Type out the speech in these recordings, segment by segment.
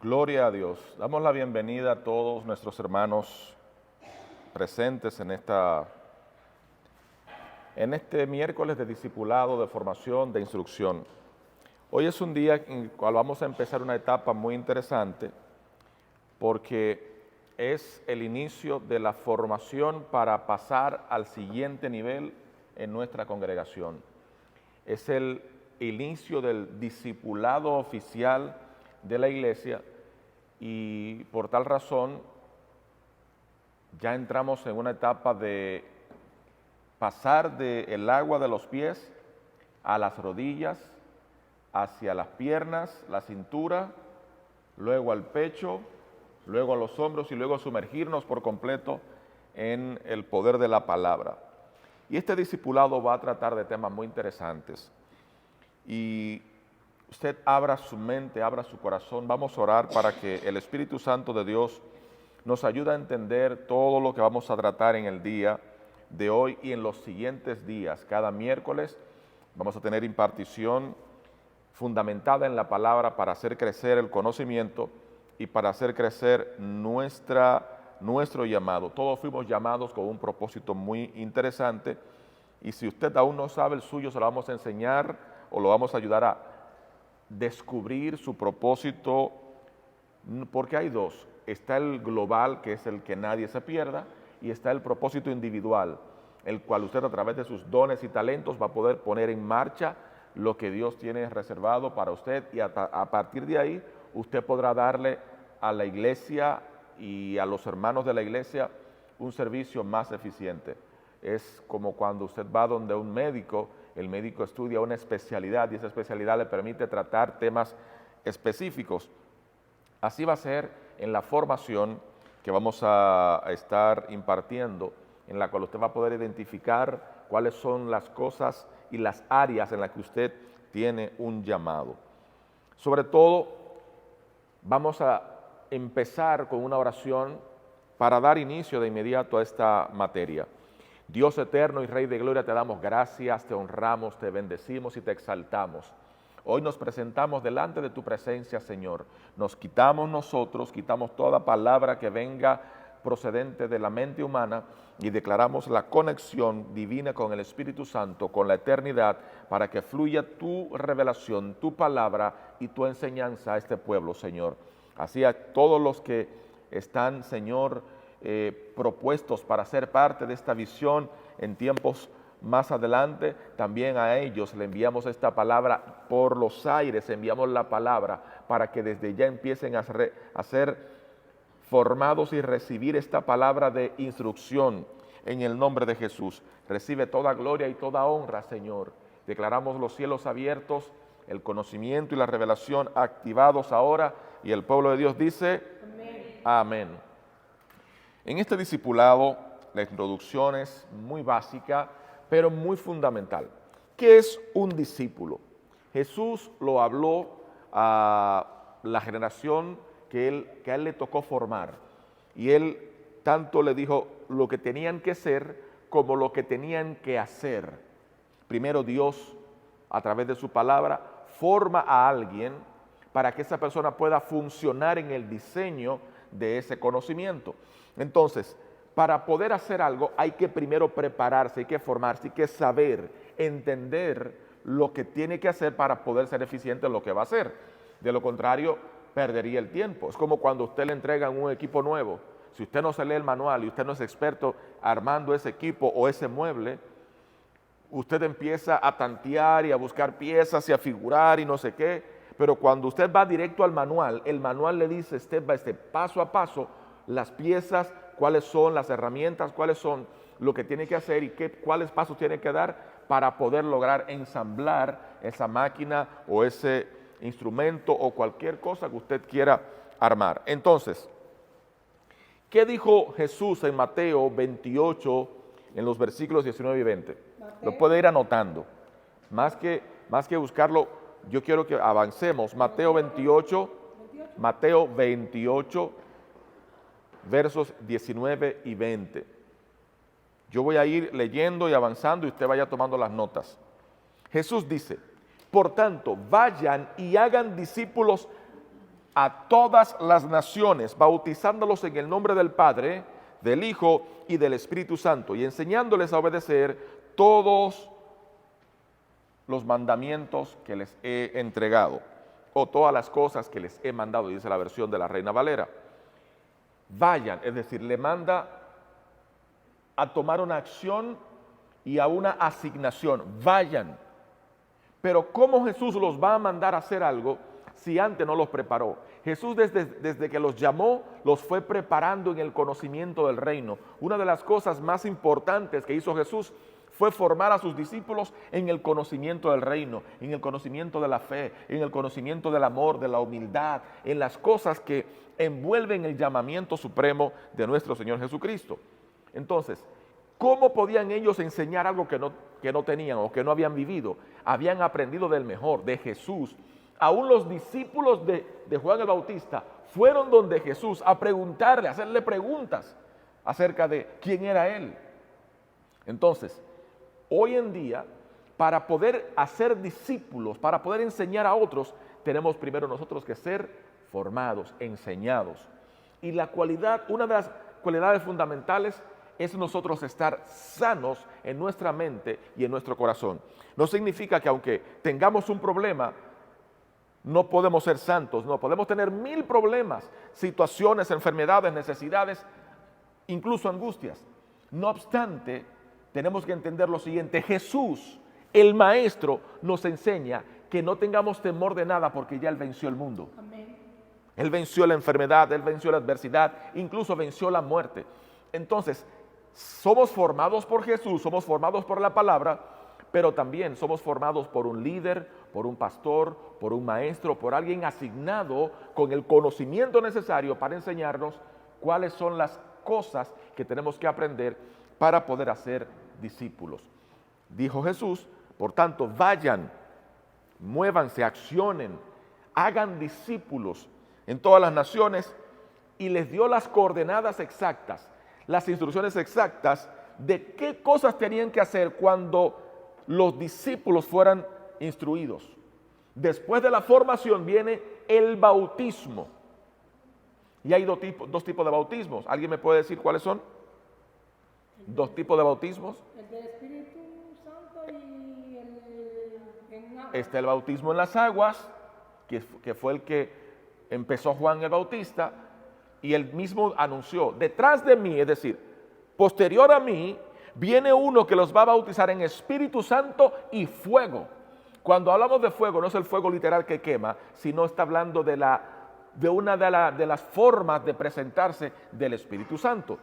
Gloria a Dios. Damos la bienvenida a todos nuestros hermanos presentes en este miércoles de discipulado, de formación, de instrucción. Hoy es un día en el cual vamos a empezar una etapa muy interesante porque es el inicio de la formación para pasar al siguiente nivel en nuestra congregación. Es el inicio del discipulado oficial de la iglesia y por tal razón ya entramos en una etapa de pasar del agua de los pies a las rodillas, hacia las piernas, la cintura, luego al pecho, luego a los hombros y luego sumergirnos por completo en el poder de la palabra. Y este discipulado va a tratar de temas muy interesantes. Y usted abra su mente, abra su corazón, vamos a orar para que el Espíritu Santo de Dios nos ayude a entender todo lo que vamos a tratar en el día de hoy y en los siguientes días. Cada miércoles vamos a tener impartición fundamentada en la palabra para hacer crecer el conocimiento y para hacer crecer nuestro llamado. Todos fuimos llamados con un propósito muy interesante y si usted aún no sabe el suyo, se lo vamos a enseñar o lo vamos a ayudar a descubrir su propósito, porque hay dos. Está el global, que es el que nadie se pierda, y está el propósito individual, el cual usted a través de sus dones y talentos va a poder poner en marcha lo que Dios tiene reservado para usted y a partir de ahí usted podrá darle a la iglesia y a los hermanos de la iglesia un servicio más eficiente. Es como cuando usted va donde un médico, el médico estudia una especialidad y esa especialidad le permite tratar temas específicos. Así va a ser en la formación que vamos a estar impartiendo, en la cual usted va a poder identificar cuáles son las cosas y las áreas en las que usted tiene un llamado. Sobre todo, vamos a empezar con una oración para dar inicio de inmediato a esta materia. Dios eterno y Rey de gloria, te damos gracias, te honramos, te bendecimos y te exaltamos. Hoy nos presentamos delante de tu presencia, Señor. Nos quitamos nosotros, quitamos toda palabra que venga procedente de la mente humana y declaramos la conexión divina con el Espíritu Santo, con la eternidad, para que fluya tu revelación, tu palabra y tu enseñanza a este pueblo, Señor. Así a todos los que están, Señor, propuestos para ser parte de esta visión en tiempos más adelante, también a ellos le enviamos esta palabra por los aires, enviamos la palabra para que desde ya empiecen a ser formados y recibir esta palabra de instrucción en el nombre de Jesús. Recibe toda gloria y toda honra, Señor. Declaramos los cielos abiertos, el conocimiento y la revelación activados ahora y el pueblo de Dios dice, amén. Amén. En este discipulado, la introducción es muy básica, pero muy fundamental. ¿Qué es un discípulo? Jesús lo habló a la generación que a él le tocó formar. Y él tanto le dijo lo que tenían que ser como lo que tenían que hacer. Primero Dios, a través de su palabra, forma a alguien para que esa persona pueda funcionar en el diseño de ese conocimiento. Entonces, para poder hacer algo hay que primero prepararse, hay que formarse, hay que saber, entender lo que tiene que hacer para poder ser eficiente en lo que va a hacer. De lo contrario, perdería el tiempo. Es como cuando usted le entrega un equipo nuevo. Si usted no se lee el manual y usted no es experto armando ese equipo o ese mueble, usted empieza a tantear y a buscar piezas y a figurar y no sé qué, pero cuando usted va directo al manual, el manual le dice step by step, paso a paso, las piezas, cuáles son las herramientas, cuáles son lo que tiene que hacer y cuáles pasos tiene que dar para poder lograr ensamblar esa máquina o ese instrumento o cualquier cosa que usted quiera armar. Entonces, ¿qué dijo Jesús en Mateo 28, en los versículos 19 y 20? Lo puede ir anotando. Más que buscarlo, yo quiero que avancemos. Mateo 28, versos 19 y 20. Yo voy a ir leyendo y avanzando y usted vaya tomando las notas. Jesús dice, por tanto, vayan y hagan discípulos a todas las naciones, bautizándolos en el nombre del Padre, del Hijo y del Espíritu Santo, y enseñándoles a obedecer todos los mandamientos que les he entregado, o todas las cosas que les he mandado, dice la versión de la Reina Valera. Vayan, es decir, le manda a tomar una acción y a una asignación. Vayan. Pero ¿cómo Jesús los va a mandar a hacer algo si antes no los preparó? Jesús desde que los llamó, los fue preparando en el conocimiento del reino. Una de las cosas más importantes que hizo Jesús fue formar a sus discípulos en el conocimiento del reino, en el conocimiento de la fe, en el conocimiento del amor, de la humildad, en las cosas que envuelven el llamamiento supremo de nuestro Señor Jesucristo. Entonces, ¿cómo podían ellos enseñar algo que no tenían o que no habían vivido? Habían aprendido del mejor, de Jesús. Aún los discípulos de Juan el Bautista fueron donde Jesús a preguntarle, a hacerle preguntas acerca de quién era Él. Entonces, hoy en día, para poder hacer discípulos, para poder enseñar a otros, tenemos primero nosotros que ser formados, enseñados. Y una de las cualidades fundamentales es nosotros estar sanos en nuestra mente y en nuestro corazón. No significa que aunque tengamos un problema, no podemos ser santos. No, podemos tener 1000 problemas, situaciones, enfermedades, necesidades, incluso angustias. No obstante, tenemos que entender lo siguiente: Jesús, el Maestro, nos enseña que no tengamos temor de nada porque ya Él venció el mundo. Amén. Él venció la enfermedad, Él venció la adversidad, incluso venció la muerte. Entonces, somos formados por Jesús, somos formados por la palabra, pero también somos formados por un líder, por un pastor, por un maestro, por alguien asignado con el conocimiento necesario para enseñarnos cuáles son las cosas que tenemos que aprender para poder hacer discípulos. Dijo Jesús, por tanto, vayan, muévanse, accionen, hagan discípulos en todas las naciones, y les dio las coordenadas exactas, las instrucciones exactas de qué cosas tenían que hacer cuando los discípulos fueran instruidos. Después de la formación viene el bautismo. Y hay dos tipos de bautismos. ¿Alguien me puede decir cuáles son? Dos tipos de bautismos. El del Espíritu Santo y el en agua. Está el bautismo en las aguas, que fue el que empezó Juan el Bautista, y él mismo anunció: detrás de mí, es decir, posterior a mí, viene uno que los va a bautizar en Espíritu Santo y fuego. Cuando hablamos de fuego, no es el fuego literal que quema, sino está hablando de una de las formas de presentarse del Espíritu Santo.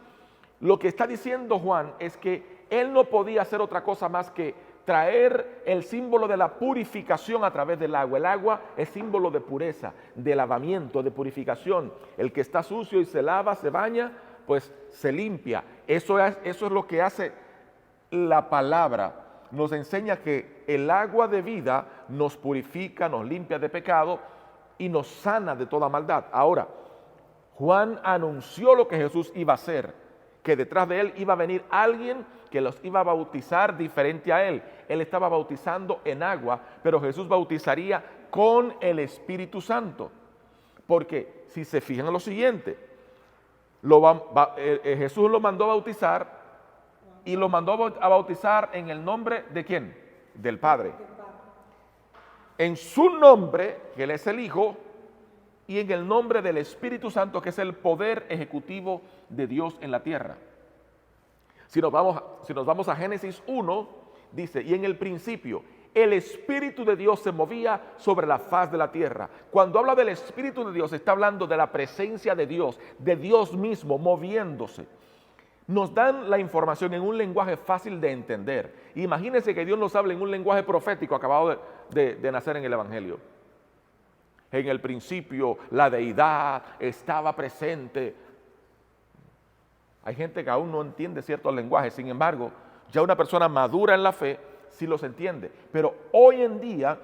Lo que está diciendo Juan es que él no podía hacer otra cosa más que traer el símbolo de la purificación a través del agua. El agua es símbolo de pureza, de lavamiento, de purificación. El que está sucio y se lava, se baña, pues se limpia. Eso es lo que hace la palabra. Nos enseña que el agua de vida nos purifica, nos limpia de pecado y nos sana de toda maldad. Ahora, Juan anunció lo que Jesús iba a hacer, que detrás de él iba a venir alguien que los iba a bautizar diferente a él. Él estaba bautizando en agua, pero Jesús bautizaría con el Espíritu Santo. Porque si se fijan en lo siguiente, Jesús lo mandó a bautizar, y lo mandó a bautizar en el nombre ¿de quién? Del Padre. En su nombre, que Él es el Hijo, y en el nombre del Espíritu Santo, que es el poder ejecutivo de Dios en la tierra. Si nos vamos a Génesis 1, dice: y en el principio el Espíritu de Dios se movía sobre la faz de la tierra. Cuando habla del Espíritu de Dios, está hablando de la presencia de Dios mismo moviéndose. Nos dan la información en un lenguaje fácil de entender. Imagínense que Dios nos habla en un lenguaje profético acabado de nacer en el Evangelio. En el principio la deidad estaba presente. Hay gente que aún no entiende ciertos lenguajes, sin embargo, ya una persona madura en la fe sí los entiende. Pero hoy en día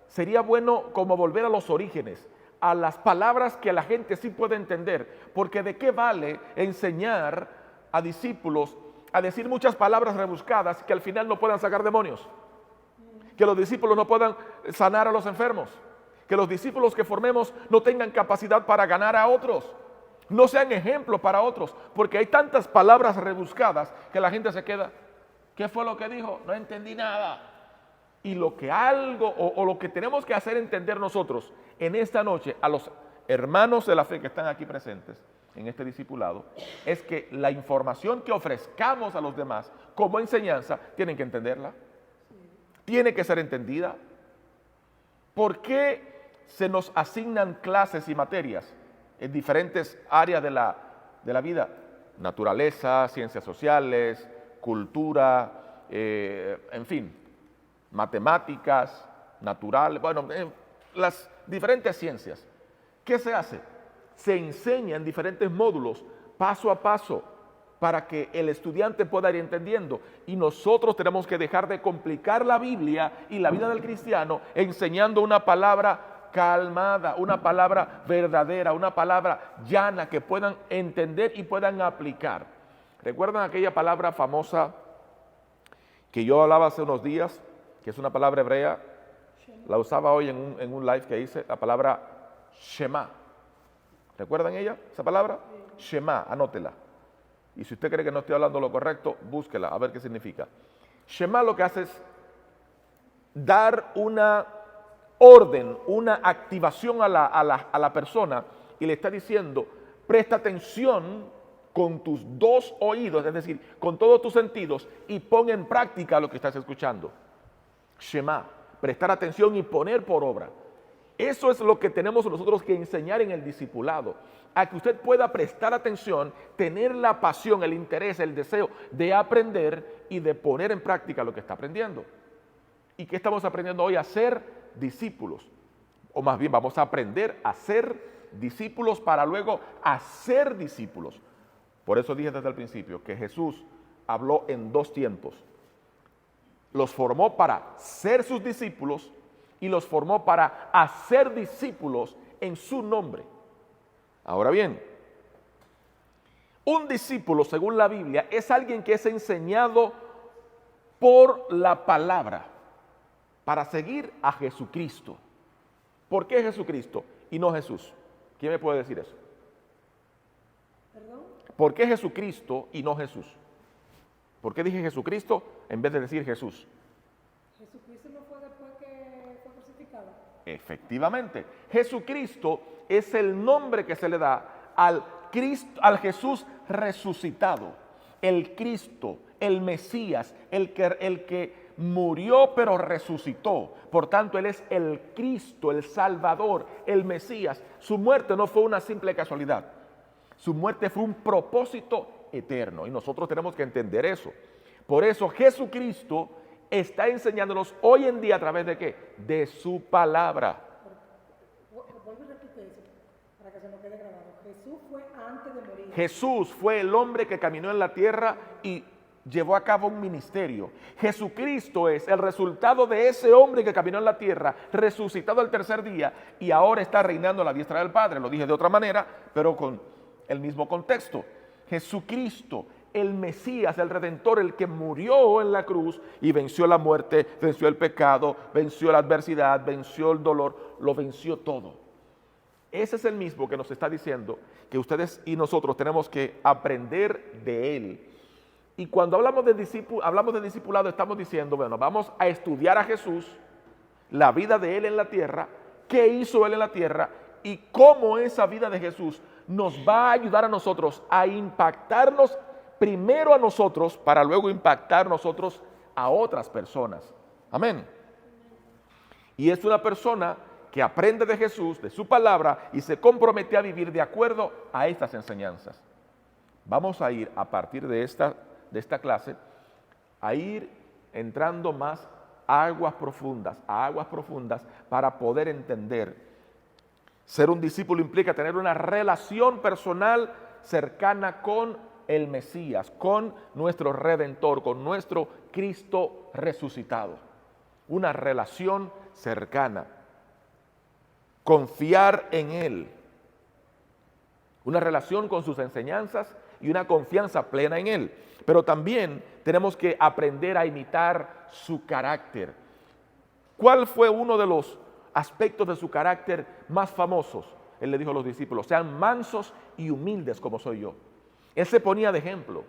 sería bueno como volver a los orígenes, a las palabras que la gente sí puede entender, porque ¿de qué vale enseñar a discípulos a decir muchas palabras rebuscadas que al final no puedan sacar demonios? Que los discípulos no puedan sanar a los enfermos, que los discípulos que formemos no tengan capacidad para ganar a otros, no sean ejemplo para otros, porque hay tantas palabras rebuscadas que la gente se queda, ¿qué fue lo que dijo? No entendí nada. Y lo que lo que tenemos que hacer entender nosotros en esta noche a los hermanos de la fe que están aquí presentes en este discipulado, es que la información que ofrezcamos a los demás como enseñanza, tienen que entenderla, tiene que ser entendida. ¿Por qué se nos asignan clases y materias en diferentes áreas de la vida? Naturaleza, ciencias sociales, cultura, en fin, matemáticas, naturales, bueno, las diferentes ciencias. ¿Qué se hace? Se enseña en diferentes módulos, paso a paso, para que el estudiante pueda ir entendiendo. Y nosotros tenemos que dejar de complicar la Biblia y la vida del cristiano enseñando una palabra calmada, una palabra verdadera, una palabra llana que puedan entender y puedan aplicar. ¿Recuerdan aquella palabra famosa que yo hablaba hace unos días, que es una palabra hebrea? La usaba hoy en un live que hice, la palabra Shema. ¿Recuerdan esa palabra? Shema, anótela. Y si usted cree que no estoy hablando lo correcto, búsquela, a ver qué significa. Shema lo que hace es dar una orden, una activación a la persona, y le está diciendo, presta atención con tus dos oídos, es decir, con todos tus sentidos, y pon en práctica lo que estás escuchando. Shema, prestar atención y poner por obra. Eso es lo que tenemos nosotros que enseñar en el discipulado, a que usted pueda prestar atención, tener la pasión, el interés, el deseo de aprender y de poner en práctica lo que está aprendiendo. ¿Y qué estamos aprendiendo hoy? A ser discípulos, o más bien vamos a aprender a ser discípulos para luego hacer discípulos. Por eso dije desde el principio que Jesús habló en dos tiempos. Los formó para ser sus discípulos y los formó para hacer discípulos en su nombre. Ahora bien, un discípulo, según la Biblia, es alguien que es enseñado por la palabra para seguir a Jesucristo. ¿Por qué Jesucristo y no Jesús? ¿Quién me puede decir eso? ¿Perdón? ¿Por qué Jesucristo y no Jesús? ¿Por qué dije Jesucristo en vez de decir Jesús? Jesucristo no fue después que fue crucificado. Efectivamente, Jesucristo es el nombre que se le da al Jesús resucitado, el Cristo, el Mesías, el que murió pero resucitó. Por tanto, Él es el Cristo, el Salvador, el Mesías. Su muerte no fue una simple casualidad. Su muerte fue un propósito eterno y nosotros tenemos que entender eso. Por eso Jesucristo está enseñándonos hoy en día a través de ¿qué? De su palabra. Vuelvo y repite eso para que se nos quede grabado. Jesús fue antes de morir. Jesús fue el hombre que caminó en la tierra y llevó a cabo un ministerio. Jesucristo es el resultado de ese hombre que caminó en la tierra, resucitado al tercer día y ahora está reinando a la diestra del Padre. Lo dije de otra manera, pero con el mismo contexto. Jesucristo, el Mesías, el Redentor, el que murió en la cruz y venció la muerte, venció el pecado, venció la adversidad, venció el dolor, lo venció todo. Ese es el mismo que nos está diciendo que ustedes y nosotros tenemos que aprender de Él. Y cuando hablamos de discipulado, estamos diciendo, bueno, vamos a estudiar a Jesús, la vida de Él en la tierra, qué hizo Él en la tierra y cómo esa vida de Jesús nos va a ayudar a nosotros a impactarnos primero a nosotros para luego impactar nosotros a otras personas. Amén. Y es una persona que aprende de Jesús, de su palabra y se compromete a vivir de acuerdo a estas enseñanzas. Vamos a ir a partir de esta clase a ir entrando más a aguas profundas para poder entender. Ser un discípulo implica tener una relación personal cercana con el Mesías, con nuestro Redentor, con nuestro Cristo resucitado. Una relación cercana. Confiar en Él. Una relación con sus enseñanzas y una confianza plena en Él. Pero también tenemos que aprender a imitar su carácter. ¿Cuál fue uno de los aspectos de su carácter más famosos. Él le dijo a los discípulos, sean mansos y humildes como soy yo. Él se ponía de ejemplo.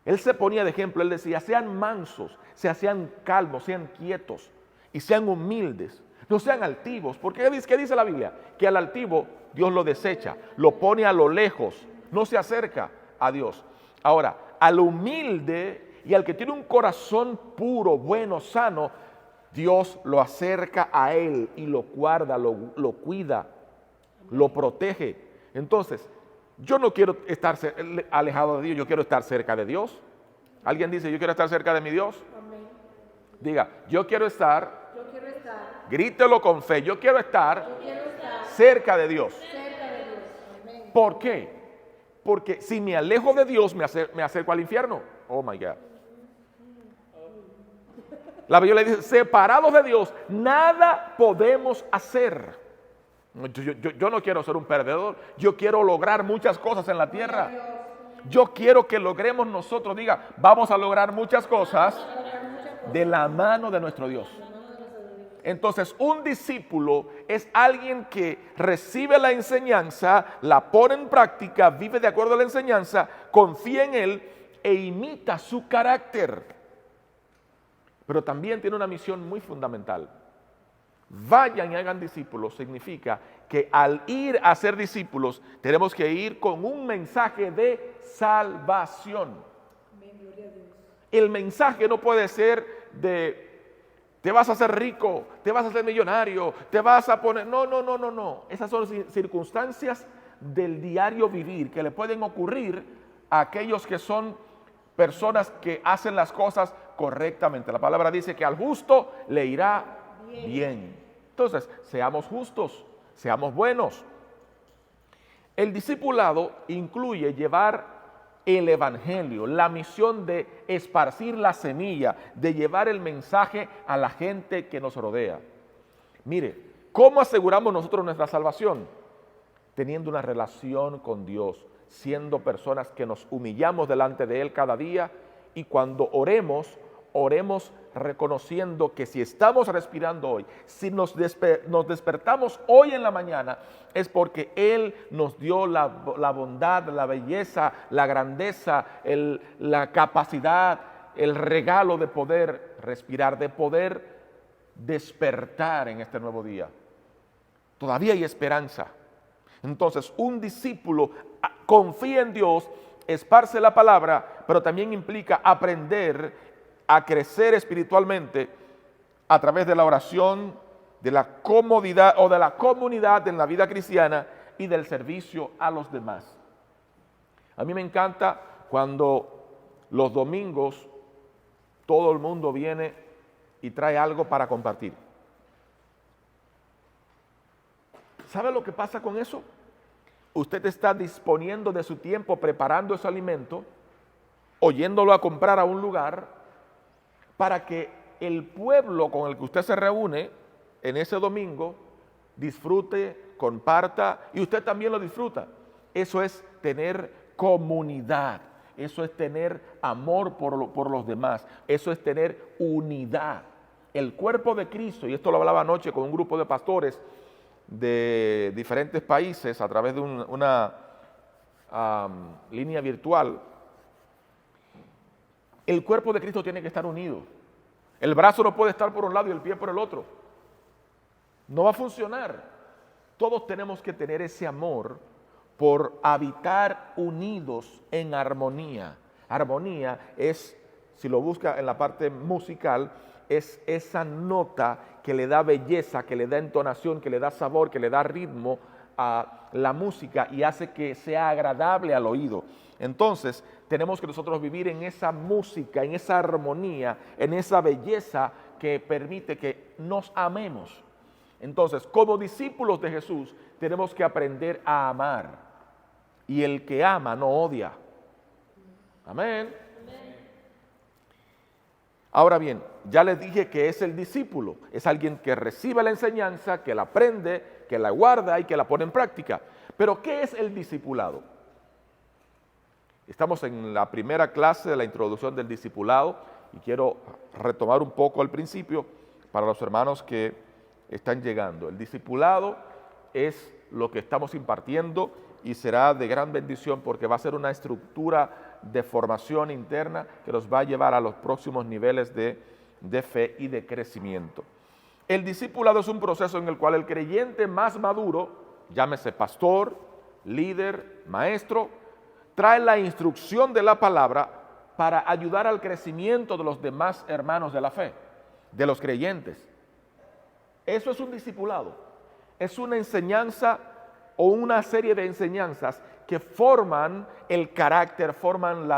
Él se ponía de ejemplo, él decía, sean mansos, sean calmos, sean quietos y sean humildes. No sean altivos, porque ¿qué dice la Biblia? Que al altivo Dios lo desecha, lo pone a lo lejos, no se acerca a Dios. Ahora, al humilde y al que tiene un corazón puro, bueno, sano, Dios lo acerca a él y lo guarda, lo cuida, lo protege. Entonces, yo no quiero estar alejado de Dios, yo quiero estar cerca de Dios. ¿Alguien dice, yo quiero estar cerca de mi Dios? Amén. Diga, yo quiero estar, Yo quiero estar, grítelo con fe, yo quiero estar cerca cerca de Dios. de Dios. Amén. ¿Por qué? Porque si me alejo de Dios, me acerco al infierno. Oh my God. La Biblia dice, separados de Dios, nada podemos hacer. Yo no quiero ser un perdedor, yo quiero lograr muchas cosas en la tierra. Yo quiero que logremos nosotros, diga, vamos a lograr muchas cosas de la mano de nuestro Dios. Entonces, un discípulo es alguien que recibe la enseñanza, la pone en práctica, vive de acuerdo a la enseñanza, confía en él e imita su carácter. Pero también tiene una misión muy fundamental. Vayan y hagan discípulos significa que al ir a ser discípulos tenemos que ir con un mensaje de salvación. El mensaje no puede ser de te vas a hacer rico, te vas a hacer millonario, te vas a poner... No. Esas son circunstancias del diario vivir que le pueden ocurrir a aquellos que son personas que hacen las cosas correctamente. La palabra dice que al justo le irá bien. Entonces, seamos justos, seamos buenos. El discipulado incluye llevar el evangelio, la misión de esparcir la semilla, de llevar el mensaje a la gente que nos rodea. Mire, ¿cómo aseguramos nosotros nuestra salvación? Teniendo una relación con Dios, siendo personas que nos humillamos delante de Él cada día y cuando oremos reconociendo que si estamos respirando hoy, si nos despertamos hoy en la mañana, es porque Él nos dio la bondad, la belleza, la grandeza, la capacidad, el regalo de poder respirar, de poder despertar en este nuevo día. Todavía hay esperanza. Entonces, un discípulo confía en Dios, esparce la palabra, pero también implica aprender a crecer espiritualmente a través de la oración, de la comodidad o de la comunidad en la vida cristiana y del servicio a los demás. A mí me encanta cuando los domingos todo el mundo viene y trae algo para compartir. ¿Sabe lo que pasa con eso? Usted está disponiendo de su tiempo preparando ese alimento, oyéndolo a comprar a un lugar, para que el pueblo con el que usted se reúne en ese domingo disfrute, comparta y usted también lo disfruta. Eso es tener comunidad, eso es tener amor por los demás, eso es tener unidad. El cuerpo de Cristo, y esto lo hablaba anoche con un grupo de pastores de diferentes países a través de una línea virtual. El cuerpo de Cristo tiene que estar unido. El brazo no puede estar por un lado y el pie por el otro. No va a funcionar. Todos tenemos que tener ese amor por habitar unidos en armonía. Armonía es, si lo busca en la parte musical, es esa nota que le da belleza, que le da entonación, que le da sabor, que le da ritmo a la música y hace que sea agradable al oído. Entonces, tenemos que nosotros vivir en esa música, en esa armonía, en esa belleza que permite que nos amemos. Entonces, como discípulos de Jesús, tenemos que aprender a amar. Y el que ama no odia. Amén. Ahora bien, ya les dije que es el discípulo, es alguien que recibe la enseñanza, que la aprende, que la guarda y que la pone en práctica. Pero, ¿qué es el discipulado? Estamos en la primera clase de la introducción del discipulado y quiero retomar un poco al principio para los hermanos que están llegando. El discipulado es lo que estamos impartiendo y será de gran bendición porque va a ser una estructura de formación interna que nos va a llevar a los próximos niveles de fe y de crecimiento. El discipulado es un proceso en el cual el creyente más maduro, llámese pastor, líder, maestro, trae la instrucción de la palabra para ayudar al crecimiento de los demás hermanos de la fe, de los creyentes. Eso es un discipulado, es una enseñanza o una serie de enseñanzas que forman el carácter, forman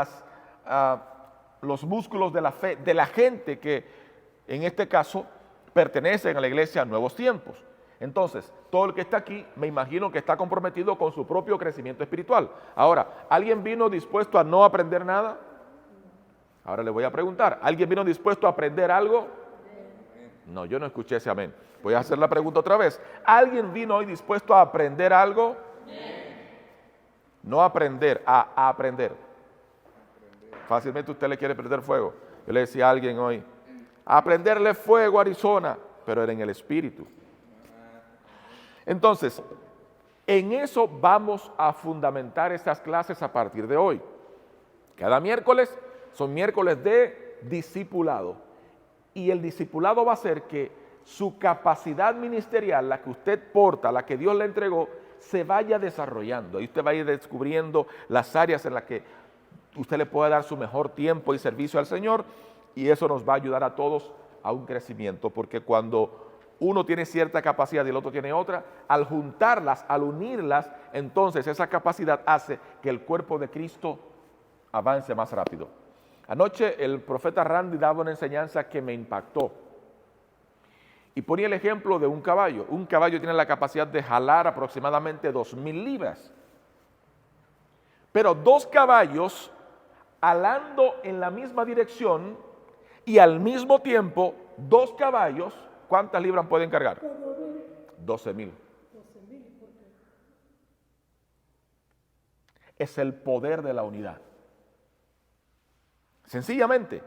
los músculos de la fe de la gente que en este caso pertenecen a la iglesia Nuevos Tiempos. Entonces, todo el que está aquí, me imagino que está comprometido con su propio crecimiento espiritual. Ahora, ¿alguien vino dispuesto a no aprender nada? Ahora le voy a preguntar, ¿alguien vino dispuesto a aprender algo? No, yo no escuché ese amén. Voy a hacer la pregunta otra vez. ¿Alguien vino hoy dispuesto a aprender algo? No aprender, a aprender. Fácilmente usted le quiere prender fuego. Yo le decía a alguien hoy, a prenderle fuego a Arizona, pero era en el espíritu. Entonces, en eso vamos a fundamentar estas clases a partir de hoy. Cada miércoles son miércoles de discipulado. Y el discipulado va a ser que su capacidad ministerial, la que usted porta, la que Dios le entregó, se vaya desarrollando. Y usted va a ir descubriendo las áreas en las que usted le puede dar su mejor tiempo y servicio al Señor. Y eso nos va a ayudar a todos a un crecimiento. Porque cuando uno tiene cierta capacidad y el otro tiene otra, al juntarlas, al unirlas, entonces esa capacidad hace que el cuerpo de Cristo avance más rápido. Anoche el profeta Randy daba una enseñanza que me impactó y ponía el ejemplo de un caballo. Un caballo tiene la capacidad de jalar aproximadamente 2,000 libras. Pero dos caballos alando en la misma dirección y al mismo tiempo, dos caballos, ¿cuántas libras pueden cargar? 12,000. Es el poder de la unidad. Sencillamente.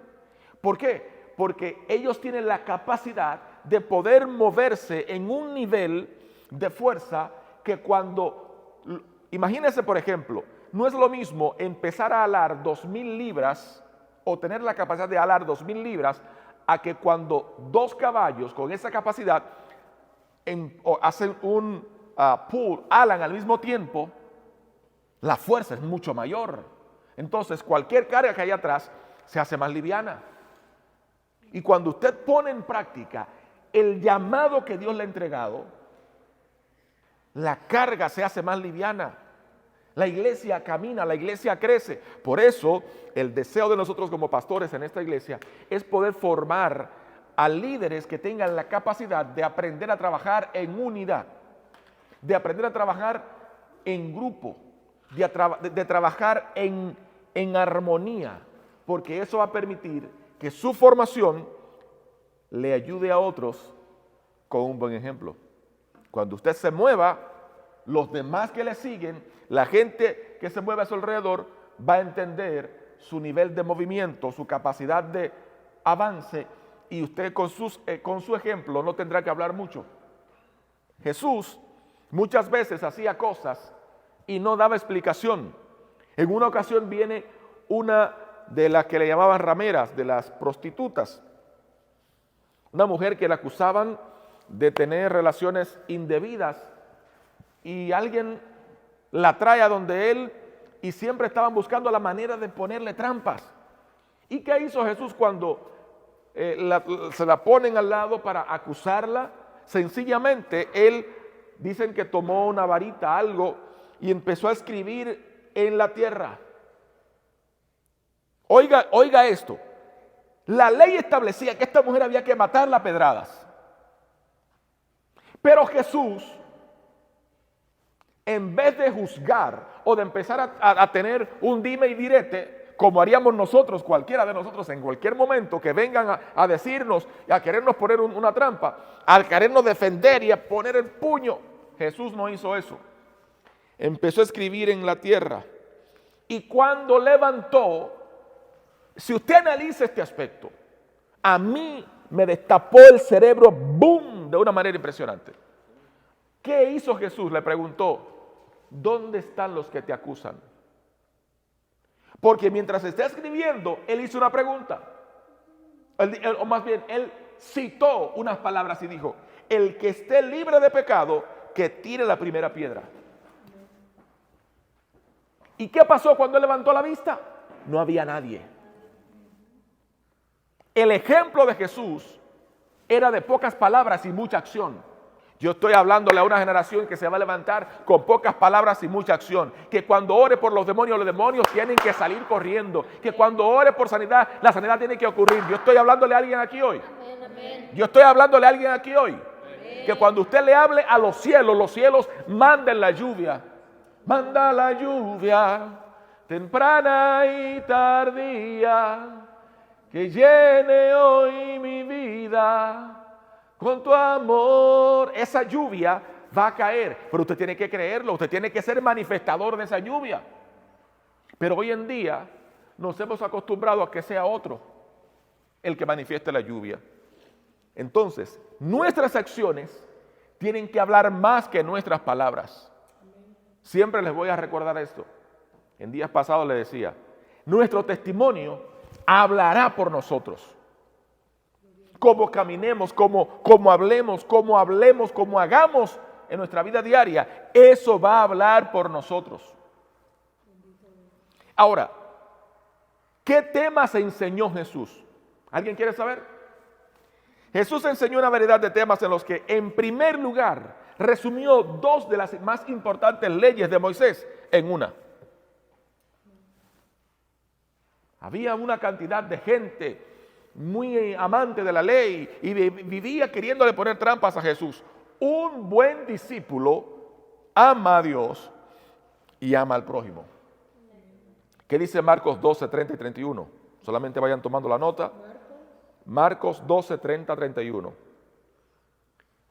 ¿Por qué? Porque ellos tienen la capacidad de poder moverse en un nivel de fuerza que cuando, imagínense por ejemplo, no es lo mismo empezar a alar 2,000 libras o tener la capacidad de alar 2,000 libras a que cuando dos caballos con esa capacidad hacen un pull, alan al mismo tiempo, la fuerza es mucho mayor. Entonces cualquier carga que hay atrás se hace más liviana. Y cuando usted pone en práctica el llamado que Dios le ha entregado, la carga se hace más liviana. La iglesia camina, la iglesia crece. Por eso el deseo de nosotros como pastores en esta iglesia es poder formar a líderes que tengan la capacidad de aprender a trabajar en unidad, de aprender a trabajar en grupo, de trabajar en armonía, porque eso va a permitir que su formación le ayude a otros con un buen ejemplo. Cuando usted se mueva, los demás que le siguen, la gente que se mueve a su alrededor, va a entender su nivel de movimiento, su capacidad de avance, y usted con su ejemplo no tendrá que hablar mucho. Jesús muchas veces hacía cosas y no daba explicación. En una ocasión viene una de las que le llamaban rameras, de las prostitutas, una mujer que la acusaban de tener relaciones indebidas, y alguien la trae a donde él y siempre estaban buscando la manera de ponerle trampas. ¿Y qué hizo Jesús cuando se la ponen al lado para acusarla? Sencillamente él, dicen que tomó una varita, algo, y empezó a escribir en la tierra. Oiga esto, la ley establecía que esta mujer había que matarla a pedradas, pero Jesús, en vez de juzgar o de empezar a tener un dime y direte, como haríamos nosotros, cualquiera de nosotros en cualquier momento que vengan a decirnos, a querernos poner una trampa, a querernos defender y a poner el puño, Jesús no hizo eso. Empezó a escribir en la tierra, y cuando levantó, si usted analiza este aspecto, a mí me destapó el cerebro, ¡boom!, de una manera impresionante. ¿Qué hizo Jesús? Le preguntó, ¿dónde están los que te acusan? Porque mientras está escribiendo, él hizo una pregunta. O más bien, él citó unas palabras y dijo, el que esté libre de pecado, que tire la primera piedra. ¿Y qué pasó cuando él levantó la vista? No había nadie. El ejemplo de Jesús era de pocas palabras y mucha acción. Yo estoy hablándole a una generación que se va a levantar con pocas palabras y mucha acción. Que cuando ore por los demonios tienen que salir corriendo. Que cuando ore por sanidad, la sanidad tiene que ocurrir. Yo estoy hablándole a alguien aquí hoy. Yo estoy hablándole a alguien aquí hoy. Que cuando usted le hable a los cielos manden la lluvia. Manda la lluvia, temprana y tardía, que llene hoy mi vida con tu amor. Esa lluvia va a caer, pero usted tiene que creerlo, usted tiene que ser manifestador de esa lluvia. Pero hoy en día nos hemos acostumbrado a que sea otro el que manifieste la lluvia. Entonces, nuestras acciones tienen que hablar más que nuestras palabras. Siempre les voy a recordar esto. En días pasados les decía, nuestro testimonio hablará por nosotros. Cómo caminemos, cómo hablemos, cómo hagamos en nuestra vida diaria, eso va a hablar por nosotros. Ahora, ¿qué temas enseñó Jesús? ¿Alguien quiere saber? Jesús enseñó una variedad de temas en los que, en primer lugar, resumió dos de las más importantes leyes de Moisés en una. Había una cantidad de gente muy amante de la ley y vivía queriéndole poner trampas a Jesús. Un buen discípulo ama a Dios y ama al prójimo. ¿Qué dice Marcos 12, 30 y 31? Solamente vayan tomando la nota. Marcos 12, 30, 31.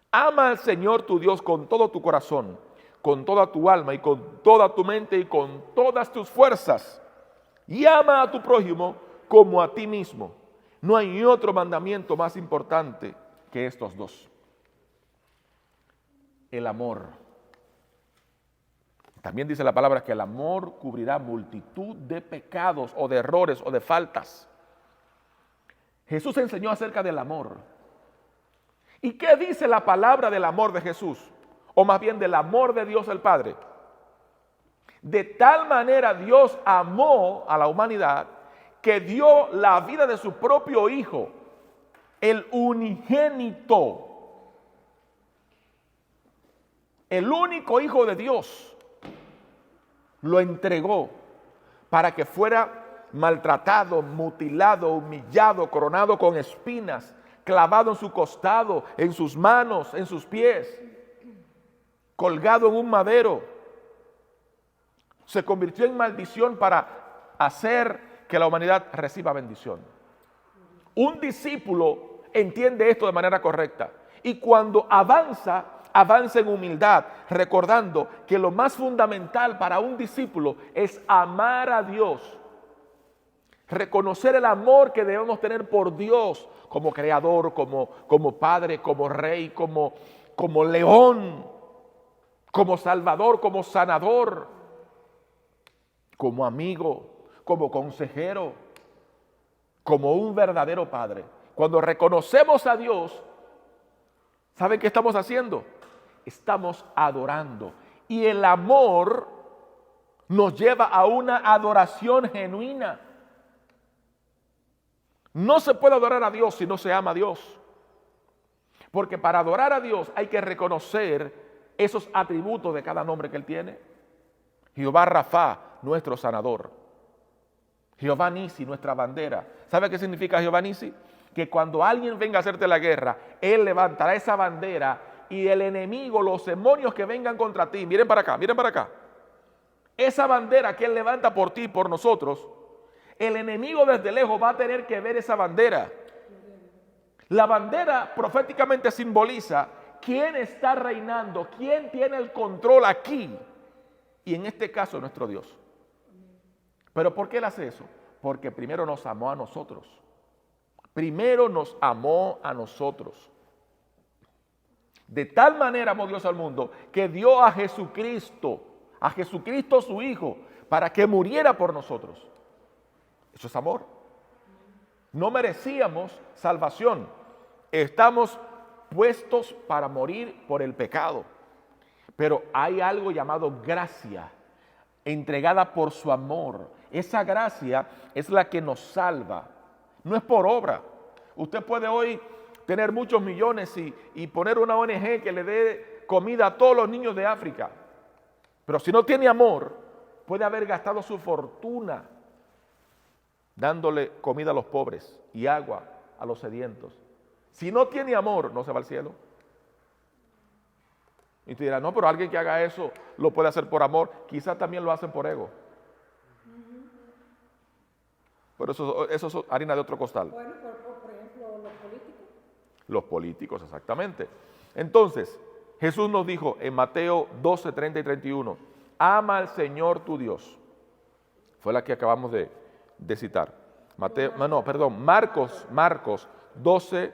Ama al Señor tu Dios con todo tu corazón, con toda tu alma y con toda tu mente y con todas tus fuerzas. Y ama a tu prójimo como a ti mismo. No hay otro mandamiento más importante que estos dos. El amor. También dice la palabra que el amor cubrirá multitud de pecados o de errores o de faltas. Jesús enseñó acerca del amor. ¿Y qué dice la palabra del amor de Jesús? O más bien del amor de Dios el Padre. De tal manera Dios amó a la humanidad que dio la vida de su propio Hijo, el unigénito, el único Hijo de Dios, lo entregó para que fuera maltratado, mutilado, humillado, coronado con espinas, clavado en su costado, en sus manos, en sus pies, colgado en un madero. Se convirtió en maldición para hacer que la humanidad reciba bendición. Un discípulo entiende esto de manera correcta y cuando avanza en humildad, recordando que lo más fundamental para un discípulo es amar a Dios, reconocer el amor que debemos tener por Dios como creador, como padre, como rey, como león, como salvador, como sanador, como amigo, como consejero, como un verdadero padre. Cuando reconocemos a Dios, ¿saben qué estamos haciendo? Estamos adorando. Y el amor nos lleva a una adoración genuina. No se puede adorar a Dios si no se ama a Dios. Porque para adorar a Dios hay que reconocer esos atributos de cada nombre que Él tiene. Jehová Rafa, nuestro sanador. Jehová Nisi, nuestra bandera. ¿Sabe qué significa Jehová Nisi? Que cuando alguien venga a hacerte la guerra, Él levantará esa bandera y el enemigo, los demonios que vengan contra ti, miren para acá, miren para acá. Esa bandera que Él levanta por ti y por nosotros, el enemigo desde lejos va a tener que ver esa bandera. La bandera proféticamente simboliza quién está reinando, quién tiene el control aquí. Y en este caso nuestro Dios. ¿Pero por qué Él hace eso? Porque primero nos amó a nosotros. Primero nos amó a nosotros. De tal manera amó Dios al mundo que dio a Jesucristo su Hijo, para que muriera por nosotros. Eso es amor. No merecíamos salvación. Estamos puestos para morir por el pecado. Pero hay algo llamado gracia, entregada por su amor. Esa gracia es la que nos salva. No es por obra. Usted puede hoy tener muchos millones y poner una ONG que le dé comida a todos los niños de África. Pero si no tiene amor, puede haber gastado su fortuna dándole comida a los pobres y agua a los sedientos. Si no tiene amor, no se va al cielo. Y tú dirás, no, pero alguien que haga eso lo puede hacer por amor. Quizás también lo hacen por ego. Pero eso es harina de otro costal. Bueno, por ejemplo, los políticos. Los políticos, exactamente. Entonces, Jesús nos dijo en Mateo 12, 30 y 31, ama al Señor tu Dios. Fue la que acabamos de citar. Marcos 12,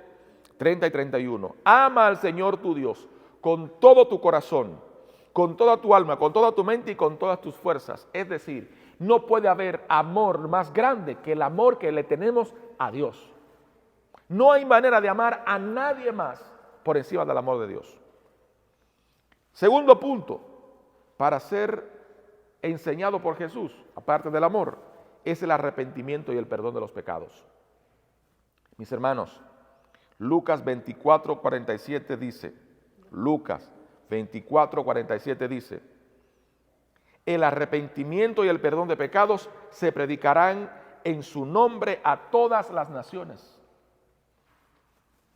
30 y 31. Ama al Señor tu Dios con todo tu corazón, con toda tu alma, con toda tu mente y con todas tus fuerzas. Es decir, no puede haber amor más grande que el amor que le tenemos a Dios. No hay manera de amar a nadie más por encima del amor de Dios. Segundo punto, para ser enseñado por Jesús, aparte del amor, es el arrepentimiento y el perdón de los pecados. Mis hermanos, Lucas 24, 47 dice, Lucas 24, 47 dice, el arrepentimiento y el perdón de pecados se predicarán en su nombre a todas las naciones.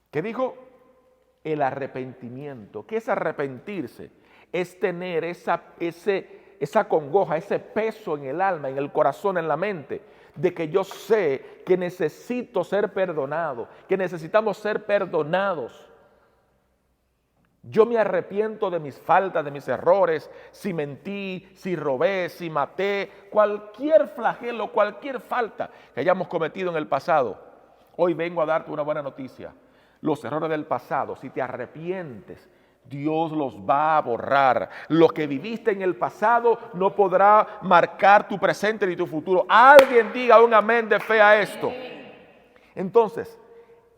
¿Qué dijo? El arrepentimiento. ¿Qué es arrepentirse? Es tener esa congoja, ese peso en el alma, en el corazón, en la mente, de que yo sé que necesito ser perdonado, que necesitamos ser perdonados. Yo me arrepiento de mis faltas, de mis errores, si mentí, si robé, si maté, cualquier flagelo, cualquier falta que hayamos cometido en el pasado. Hoy vengo a darte una buena noticia. Los errores del pasado, si te arrepientes, Dios los va a borrar. Lo que viviste en el pasado no podrá marcar tu presente ni tu futuro. Alguien diga un amén de fe a esto. Entonces,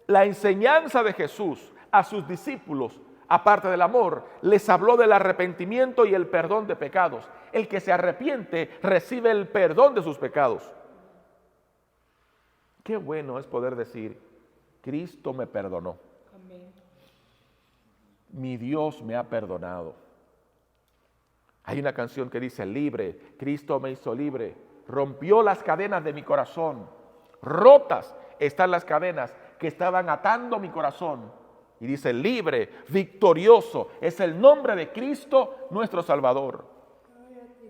la enseñanza de Jesús a sus discípulos, aparte del amor, les habló del arrepentimiento y el perdón de pecados. El que se arrepiente recibe el perdón de sus pecados. Qué bueno es poder decir, Cristo me perdonó. Amén. Mi Dios me ha perdonado. Hay una canción que dice, libre, Cristo me hizo libre, rompió las cadenas de mi corazón. Rotas están las cadenas que estaban atando mi corazón. Y dice, libre, victorioso, es el nombre de Cristo nuestro Salvador.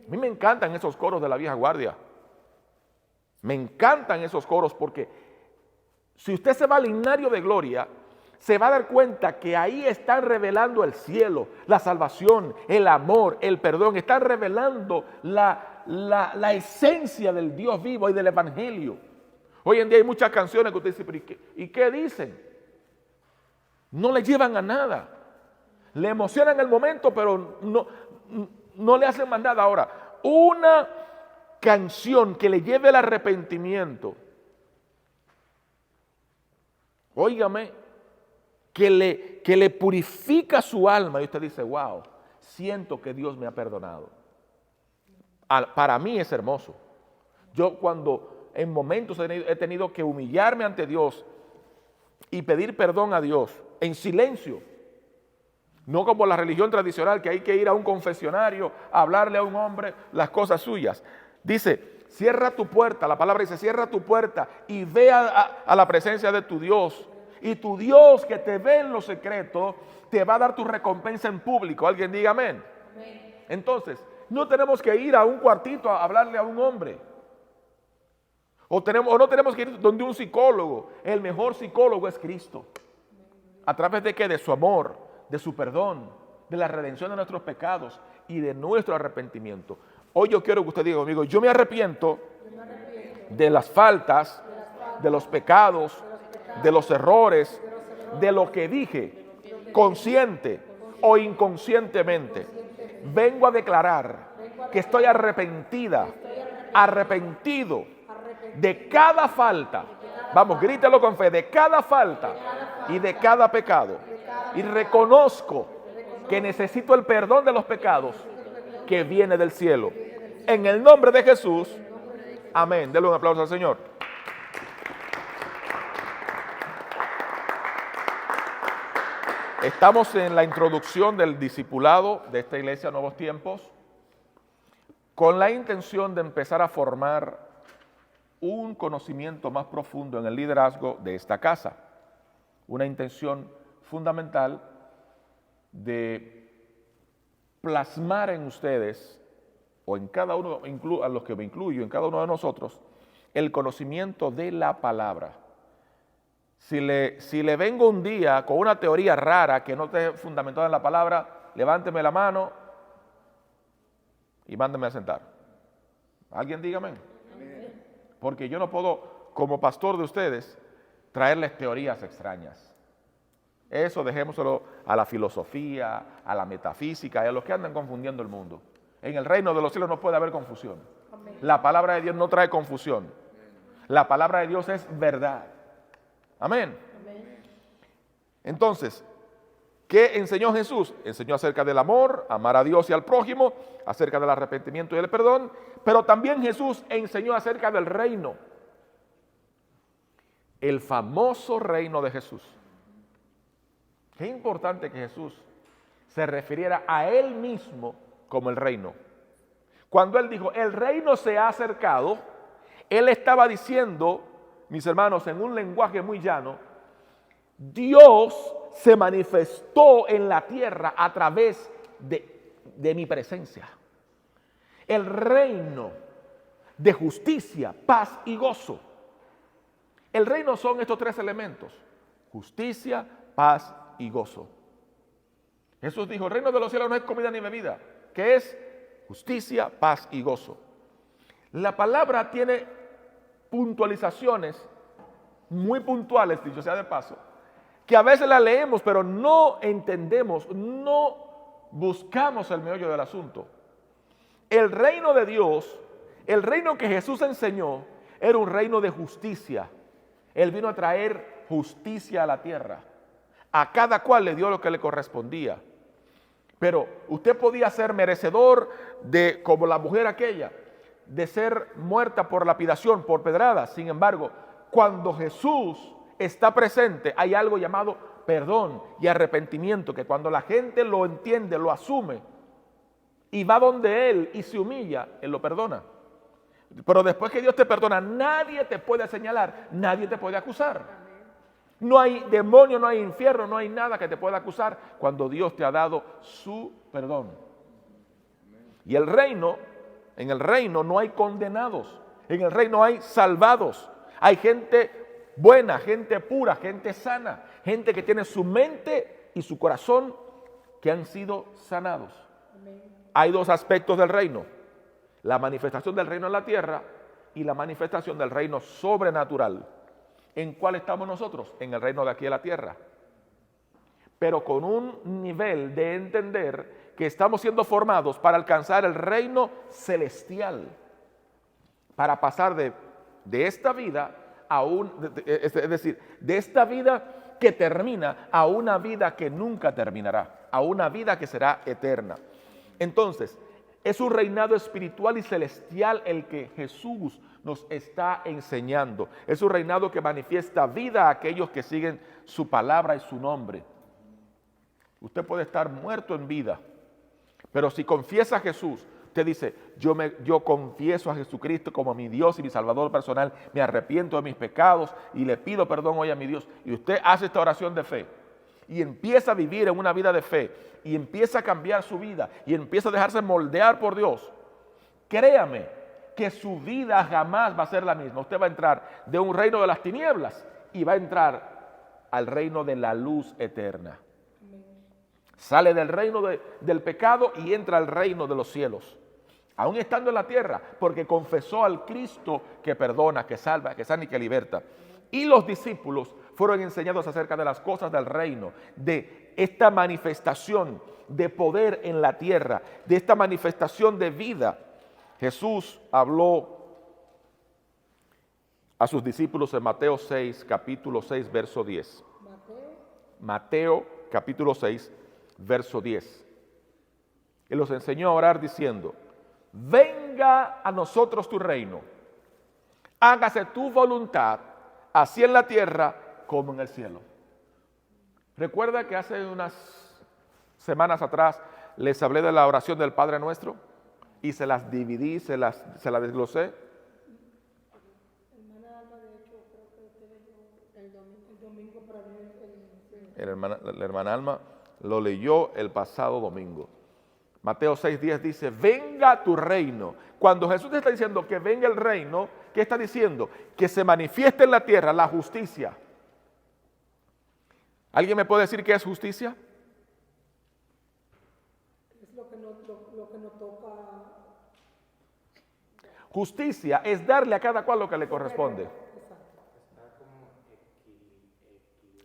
A mí me encantan esos coros de la vieja guardia. Me encantan esos coros porque si usted se va al himnario de gloria, se va a dar cuenta que ahí están revelando el cielo, la salvación, el amor, el perdón. Están revelando la esencia del Dios vivo y del evangelio. Hoy en día hay muchas canciones que usted dice, ¿pero y qué dicen? No le llevan a nada. Le emocionan el momento, pero no le hacen más nada. Ahora, una canción que le lleve el arrepentimiento, óigame, que le purifica su alma y usted dice, wow, siento que Dios me ha perdonado. Para mí es hermoso. Yo cuando en momentos he tenido que humillarme ante Dios y pedir perdón a Dios en silencio, no como la religión tradicional que hay que ir a un confesionario a hablarle a un hombre las cosas suyas. Dice, cierra tu puerta, la palabra dice, cierra tu puerta y ve a la presencia de tu Dios. Y tu Dios que te ve en lo secreto, te va a dar tu recompensa en público. Alguien diga amén. Amén. Entonces, no tenemos que ir a un cuartito a hablarle a un hombre. O no tenemos que ir donde un psicólogo. El mejor psicólogo es Cristo. ¿A través de qué? De su amor, de su perdón, de la redención de nuestros pecados y de nuestro arrepentimiento. Hoy yo quiero que usted diga conmigo, yo me arrepiento de las faltas, de los pecados, de los errores, de lo que dije, consciente o inconscientemente, vengo a declarar que estoy arrepentido de cada falta. Vamos, grítelo con fe, de cada falta y de cada pecado. Y reconozco que necesito el perdón de los pecados que viene del cielo. En el nombre de Jesús, amén. Denle un aplauso al Señor. Estamos en la introducción del discipulado de esta iglesia Nuevos Tiempos, con la intención de empezar a formar un conocimiento más profundo en el liderazgo de esta casa. Una intención fundamental de plasmar en ustedes, o en cada uno, a los que me incluyo, en cada uno de nosotros, el conocimiento de la palabra. Si le vengo un día con una teoría rara que no esté fundamentada en la palabra, levánteme la mano y mándeme a sentar. ¿Alguien dígame? Porque yo no puedo, como pastor de ustedes, traerles teorías extrañas. Eso dejémoselo a la filosofía, a la metafísica y a los que andan confundiendo el mundo. En el reino de los cielos no puede haber confusión. La palabra de Dios no trae confusión. La palabra de Dios es verdad. Amén. Entonces, ¿qué enseñó Jesús? Enseñó acerca del amor, amar a Dios y al prójimo, acerca del arrepentimiento y el perdón, pero también Jesús enseñó acerca del reino. El famoso reino de Jesús. Qué importante que Jesús se refiriera a Él mismo como el reino. Cuando Él dijo, el reino se ha acercado, Él estaba diciendo, mis hermanos, en un lenguaje muy llano, Dios se manifestó en la tierra a través de mi presencia. El reino de justicia, paz y gozo. El reino son estos tres elementos: justicia, paz y gozo. Jesús dijo, el reino de los cielos no es comida ni bebida, que es justicia, paz y gozo. La palabra tiene puntualizaciones muy puntuales, dicho sea de paso, que a veces la leemos, pero no entendemos, no buscamos el meollo del asunto. El reino de Dios, el reino que Jesús enseñó, era un reino de justicia. Él vino a traer justicia a la tierra. A cada cual le dio lo que le correspondía. Pero usted podía ser merecedor de, como la mujer aquella, de ser muerta por lapidación, por pedrada. Sin embargo, cuando Jesús está presente, hay algo llamado perdón y arrepentimiento, que cuando la gente lo entiende, lo asume y va donde Él y se humilla, Él lo perdona. Pero después que Dios te perdona, nadie te puede señalar, nadie te puede acusar. No hay demonio, no hay infierno, no hay nada que te pueda acusar cuando Dios te ha dado su perdón. Y el reino, en el reino no hay condenados, en el reino hay salvados. Hay gente buena, gente pura, gente sana, gente que tiene su mente y su corazón que han sido sanados. Hay dos aspectos del reino: la manifestación del reino en la tierra y la manifestación del reino sobrenatural. ¿En cuál estamos nosotros? En el reino de aquí de la tierra. Pero con un nivel de entender que estamos siendo formados para alcanzar el reino celestial, para pasar de esta vida a es decir, de esta vida que termina a una vida que nunca terminará, a una vida que será eterna. Entonces, es un reinado espiritual y celestial el que Jesús nos está enseñando. Es un reinado que manifiesta vida a aquellos que siguen su palabra y su nombre. Usted puede estar muerto en vida, pero si confiesa a Jesús, usted dice, yo confieso a Jesucristo como mi Dios y mi Salvador personal, me arrepiento de mis pecados y le pido perdón hoy a mi Dios. Y usted hace esta oración de fe y empieza a vivir en una vida de fe y empieza a cambiar su vida y empieza a dejarse moldear por Dios. Créame que su vida jamás va a ser la misma. Usted va a entrar de un reino de las tinieblas y va a entrar al reino de la luz eterna. Sale del reino del pecado y entra al reino de los cielos, aún estando en la tierra, porque confesó al Cristo que perdona, que salva, que sana y que liberta. Y los discípulos fueron enseñados acerca de las cosas del reino, de esta manifestación de poder en la tierra, de esta manifestación de vida. Jesús habló a sus discípulos en Mateo 6, capítulo 6, verso 10. Mateo, capítulo 6, verso 10. Y los enseñó a orar diciendo: venga a nosotros tu reino, hágase tu voluntad, así en la tierra como en el cielo. Recuerda que hace unas semanas atrás les hablé de la oración del Padre Nuestro y se las dividí, se la desglosé. La hermana Alma lo leyó el pasado domingo. Mateo 6:10 dice: venga tu reino. Cuando Jesús está diciendo que venga el reino, ¿qué está diciendo? Que se manifieste en la tierra la justicia. ¿Alguien me puede decir qué es justicia? Es lo que nos toca. Justicia es darle a cada cual lo que le corresponde.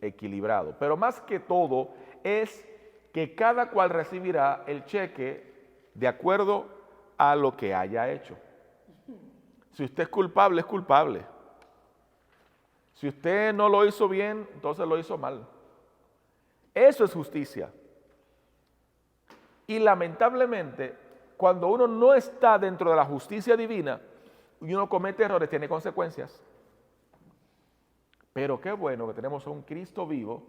Equilibrado. Pero más que todo es que cada cual recibirá el cheque de acuerdo a lo que haya hecho. Si usted es culpable, es culpable. Si usted no lo hizo bien, entonces lo hizo mal. Eso es justicia. Y lamentablemente, cuando uno no está dentro de la justicia divina y uno comete errores, tiene consecuencias. Pero qué bueno que tenemos a un Cristo vivo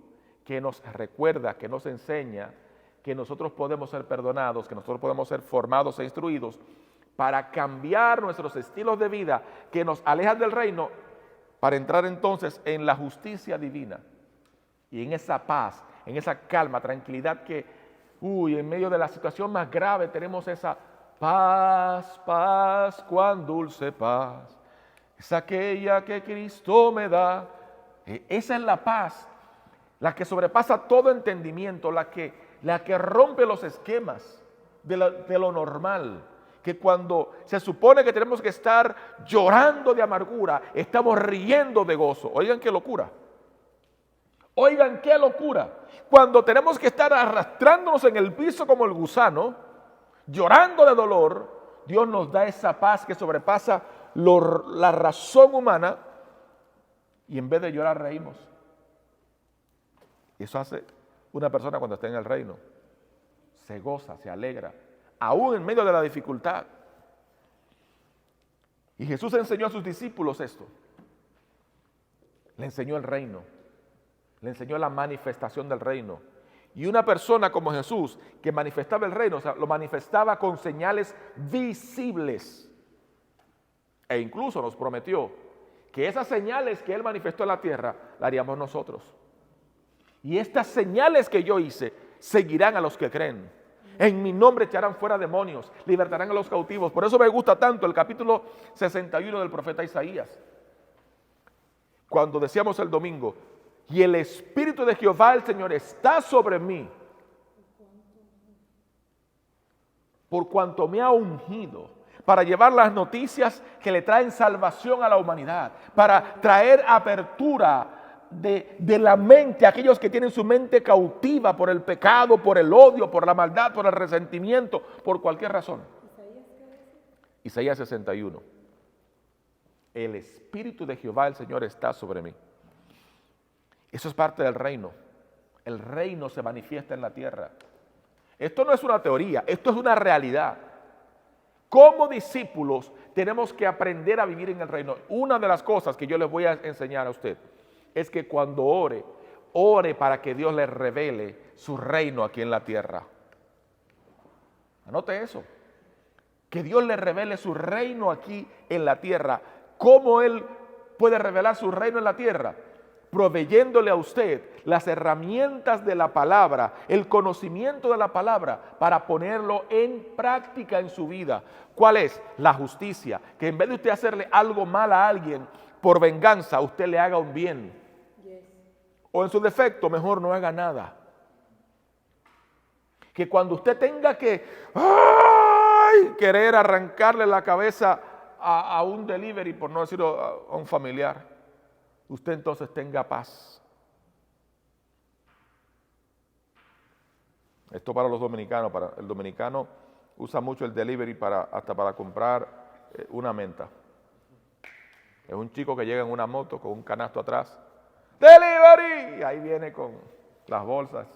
que nos recuerda, que nos enseña que nosotros podemos ser perdonados, que nosotros podemos ser formados e instruidos para cambiar nuestros estilos de vida que nos alejan del reino, para entrar entonces en la justicia divina y en esa paz, en esa calma, tranquilidad que, en medio de la situación más grave tenemos esa paz, paz, cuán dulce paz, es aquella que Cristo me da. Esa es la paz, la que sobrepasa todo entendimiento, la que rompe los esquemas de lo normal, que cuando se supone que tenemos que estar llorando de amargura, estamos riendo de gozo. Oigan qué locura. Oigan qué locura. Cuando tenemos que estar arrastrándonos en el piso como el gusano, llorando de dolor, Dios nos da esa paz que sobrepasa la razón humana. Y en vez de llorar, reímos. Eso hace una persona cuando está en el reino. Se goza, se alegra, aún en medio de la dificultad. Y Jesús enseñó a sus discípulos esto. Le enseñó el reino. Le enseñó la manifestación del reino. Y una persona como Jesús, que manifestaba el reino, o sea, lo manifestaba con señales visibles. E incluso nos prometió que esas señales que Él manifestó en la tierra, las haríamos nosotros. Y estas señales que yo hice, seguirán a los que creen. En mi nombre echarán fuera demonios, libertarán a los cautivos. Por eso me gusta tanto el capítulo 61 del profeta Isaías. Cuando decíamos el domingo, y el Espíritu de Jehová el Señor está sobre mí, por cuanto me ha ungido, para llevar las noticias que le traen salvación a la humanidad, para traer apertura de la mente a aquellos que tienen su mente cautiva por el pecado, por el odio, por la maldad, por el resentimiento, por cualquier razón. Isaías 61. El Espíritu de Jehová el Señor está sobre mí. Eso es parte del reino. El reino se manifiesta en la tierra. Esto no es una teoría, esto es una realidad. Como discípulos tenemos que aprender a vivir en el reino. Una de las cosas que yo les voy a enseñar a usted es que cuando ore para que Dios le revele su reino aquí en la tierra. Anote eso. Que Dios le revele su reino aquí en la tierra. ¿Cómo Él puede revelar su reino en la tierra? Proveyéndole a usted las herramientas de la palabra, el conocimiento de la palabra para ponerlo en práctica en su vida. ¿Cuál es? La justicia. Que en vez de usted hacerle algo mal a alguien por venganza, usted le haga un bien. O en su defecto, mejor no haga nada. Que cuando usted tenga que querer arrancarle la cabeza a un delivery, por no decirlo a un familiar, usted entonces tenga paz Esto para los dominicanos, el dominicano usa mucho el delivery hasta para comprar una menta. Es un chico que llega en una moto con un canasto atrás. ¡Delivery! Y ahí viene con las bolsas.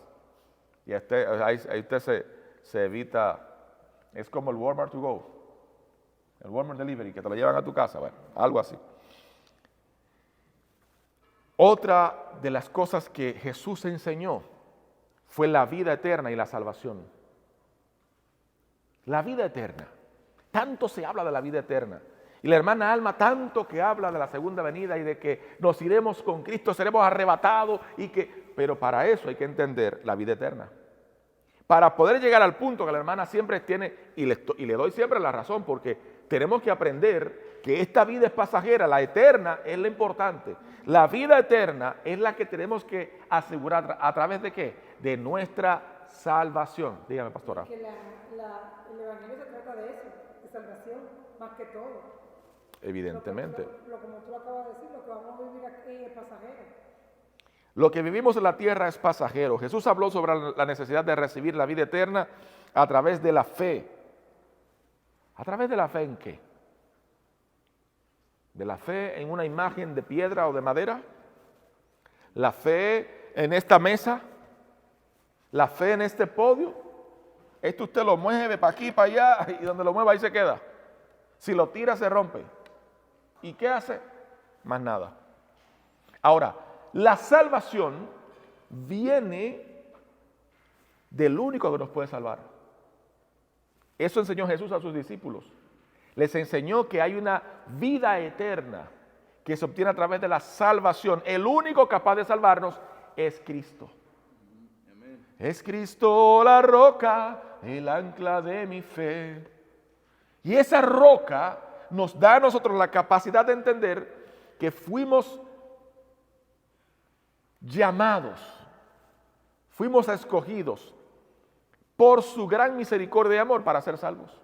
Y ahí usted se evita. Es como el Walmart to go. El Walmart Delivery, que te lo llevan a tu casa. Bueno, algo así. Otra de las cosas que Jesús enseñó fue la vida eterna y la salvación. La vida eterna. Tanto se habla de la vida eterna. Y la hermana Alma tanto que habla de la segunda venida y de que nos iremos con Cristo, seremos arrebatados pero para eso hay que entender la vida eterna. Para poder llegar al punto que la hermana siempre tiene, y le doy siempre la razón, porque tenemos que aprender que esta vida es pasajera, la eterna es la importante. La vida eterna es la que tenemos que asegurar a través de ¿qué? De nuestra salvación. Dígame, pastora. Que el Evangelio se trata de eso, de salvación, más que todo. Evidentemente. Como tú acabas de decir, lo que vamos a vivir aquí es pasajero. Lo que vivimos en la tierra es pasajero. Jesús habló sobre la necesidad de recibir la vida eterna a través de la fe. ¿A través de la fe en qué? ¿De la fe en una imagen de piedra o de madera? ¿La fe en esta mesa? ¿La fe en este podio? Esto usted lo mueve para aquí, para allá, y donde lo mueva ahí se queda. Si lo tira se rompe. ¿Y qué hace? Más nada. Ahora, la salvación viene del único que nos puede salvar. Eso enseñó Jesús a sus discípulos. Les enseñó que hay una vida eterna que se obtiene a través de la salvación. El único capaz de salvarnos es Cristo. Es Cristo la roca, el ancla de mi fe. Y esa roca nos da a nosotros la capacidad de entender que fuimos llamados, fuimos escogidos por su gran misericordia y amor para ser salvos.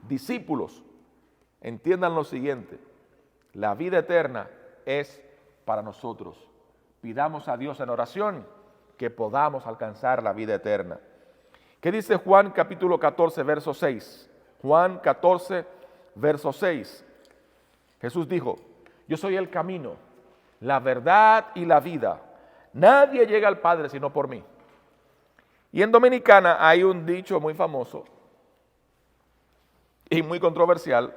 Discípulos, entiendan lo siguiente: la vida eterna es para nosotros. Pidamos a Dios en oración que podamos alcanzar la vida eterna. ¿Qué dice Juan capítulo 14, verso 6? Juan 14, verso 6. Jesús dijo: yo soy el camino, la verdad y la vida. Nadie llega al Padre sino por mí. Y en Dominicana hay un dicho muy famoso y muy controversial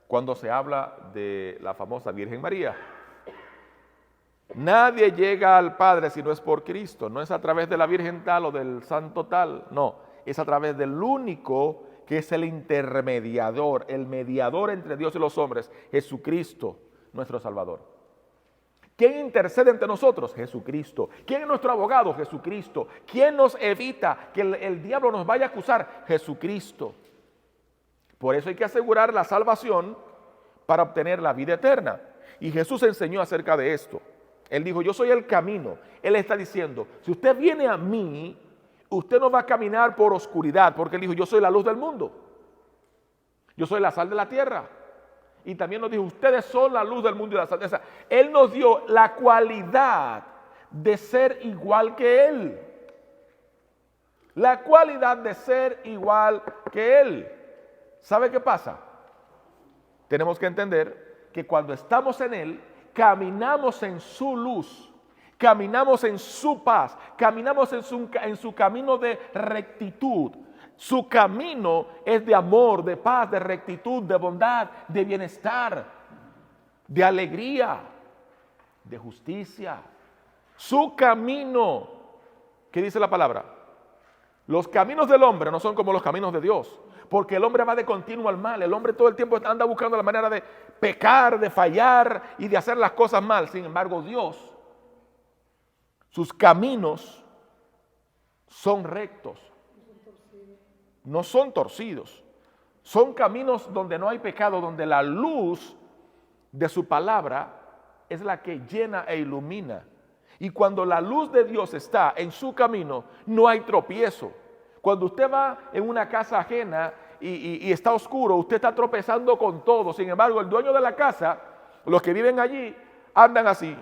cuando se habla de la famosa Virgen María. Nadie llega al Padre si no es por Cristo. No es a través de la Virgen tal o del santo tal. No, es a través del único que es el intermediador, el mediador entre Dios y los hombres, Jesucristo, nuestro Salvador. ¿Quién intercede entre nosotros? Jesucristo. ¿Quién es nuestro abogado? Jesucristo. ¿Quién nos evita que el diablo nos vaya a acusar? Jesucristo. Por eso hay que asegurar la salvación para obtener la vida eterna. Y Jesús enseñó acerca de esto. Él dijo: yo soy el camino. Él está diciendo: si usted viene a mí, usted no va a caminar por oscuridad, porque él dijo: yo soy la luz del mundo. Yo soy la sal de la tierra. Y también nos dijo: ustedes son la luz del mundo y la sal. O sea, él nos dio la cualidad de ser igual que él. La cualidad de ser igual que él. ¿Sabe qué pasa? Tenemos que entender que cuando estamos en él, caminamos en su luz, caminamos en su paz, caminamos en su camino de rectitud. Su camino es de amor, de paz, de rectitud, de bondad, de bienestar, de alegría, de justicia. Su camino, ¿qué dice la palabra? Los caminos del hombre no son como los caminos de Dios, porque el hombre va de continuo al mal. El hombre todo el tiempo anda buscando la manera de pecar, de fallar y de hacer las cosas mal. Sin embargo, Dios, sus caminos son rectos. No son torcidos, son caminos donde no hay pecado, donde la luz de su palabra es la que llena e ilumina. Y cuando la luz de Dios está en su camino, no hay tropiezo. Cuando usted va en una casa ajena y está oscuro, usted está tropezando con todo. Sin embargo, el dueño de la casa, los que viven allí, andan así.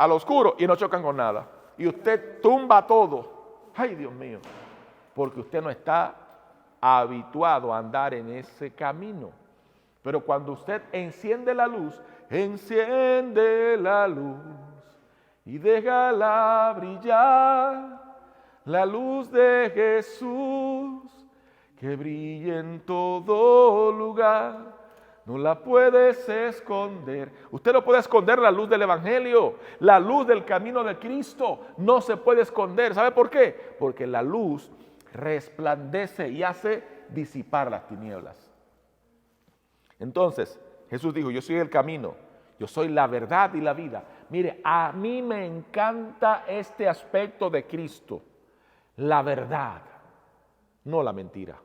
al oscuro y no chocan con nada. Y usted tumba todo. Ay, Dios mío. Porque usted no está habituado a andar en ese camino. Pero cuando usted enciende la luz y déjala brillar, la luz de Jesús que brilla en todo lugar. No la puedes esconder. Usted no puede esconder la luz del Evangelio, la luz del camino de Cristo. No se puede esconder. ¿Sabe por qué? Porque la luz resplandece y hace disipar las tinieblas. Entonces, Jesús dijo, yo soy el camino, yo soy la verdad y la vida. Mire, a mí me encanta este aspecto de Cristo, la verdad, no la mentira.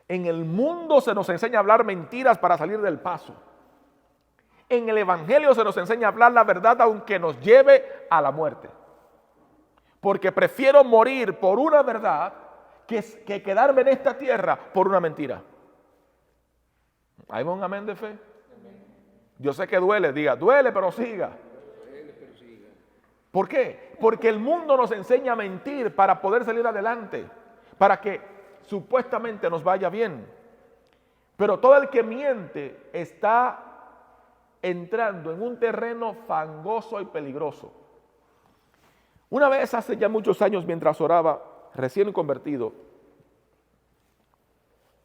En el mundo se nos enseña a hablar mentiras para salir del paso. En el Evangelio se nos enseña a hablar la verdad aunque nos lleve a la muerte. Porque prefiero morir por una verdad que quedarme en esta tierra por una mentira. ¿Hay un amén de fe? Yo sé que duele, diga, duele pero siga. ¿Por qué? Porque el mundo nos enseña a mentir para poder salir adelante, para que supuestamente nos vaya bien. Pero todo el que miente está entrando en un terreno fangoso y peligroso. Una vez hace ya muchos años, mientras oraba, recién convertido,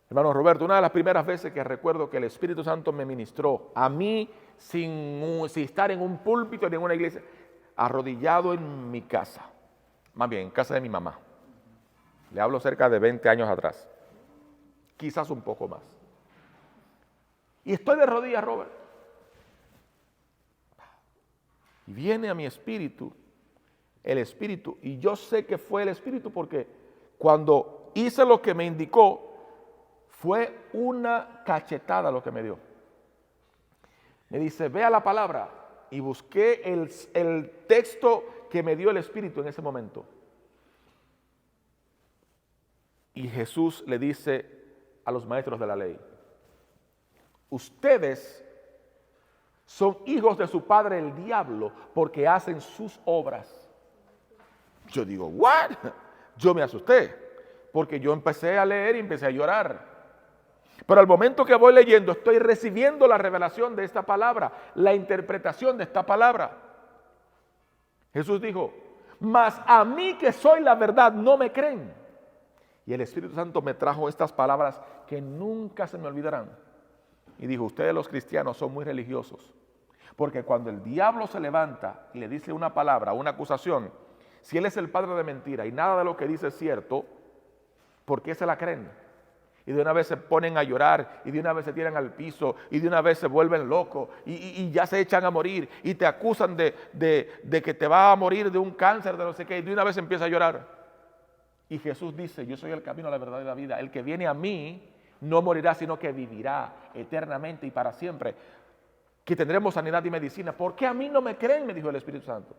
hermano Roberto, una de las primeras veces que recuerdo que el Espíritu Santo me ministró, a mí sin estar en un púlpito ni en una iglesia, arrodillado en mi casa, más bien en casa de mi mamá. Le hablo cerca de 20 años atrás, quizás un poco más. Y estoy de rodillas, Robert. Y viene a mi espíritu, el Espíritu, y yo sé que fue el Espíritu porque cuando hice lo que me indicó, fue una cachetada lo que me dio. Me dice, vea la palabra, y busqué el texto que me dio el Espíritu en ese momento. Y Jesús le dice a los maestros de la ley, ustedes son hijos de su padre el diablo porque hacen sus obras. Yo digo, ¿what? Yo me asusté porque yo empecé a leer y empecé a llorar. Pero al momento que voy leyendo estoy recibiendo la revelación de esta palabra, la interpretación de esta palabra. Jesús dijo, mas a mí que soy la verdad no me creen. Y el Espíritu Santo me trajo estas palabras que nunca se me olvidarán. Y dijo, ustedes los cristianos son muy religiosos. Porque cuando el diablo se levanta y le dice una palabra, una acusación, si él es el padre de mentira y nada de lo que dice es cierto, ¿por qué se la creen? Y de una vez se ponen a llorar, y de una vez se tiran al piso, y de una vez se vuelven locos, y ya se echan a morir, y te acusan de que te vas a morir de un cáncer, de no sé qué, y de una vez empieza a llorar. Y Jesús dice, yo soy el camino, la verdad y la vida. El que viene a mí no morirá, sino que vivirá eternamente y para siempre. Que tendremos sanidad y medicina. ¿Por qué a mí no me creen? Me dijo el Espíritu Santo.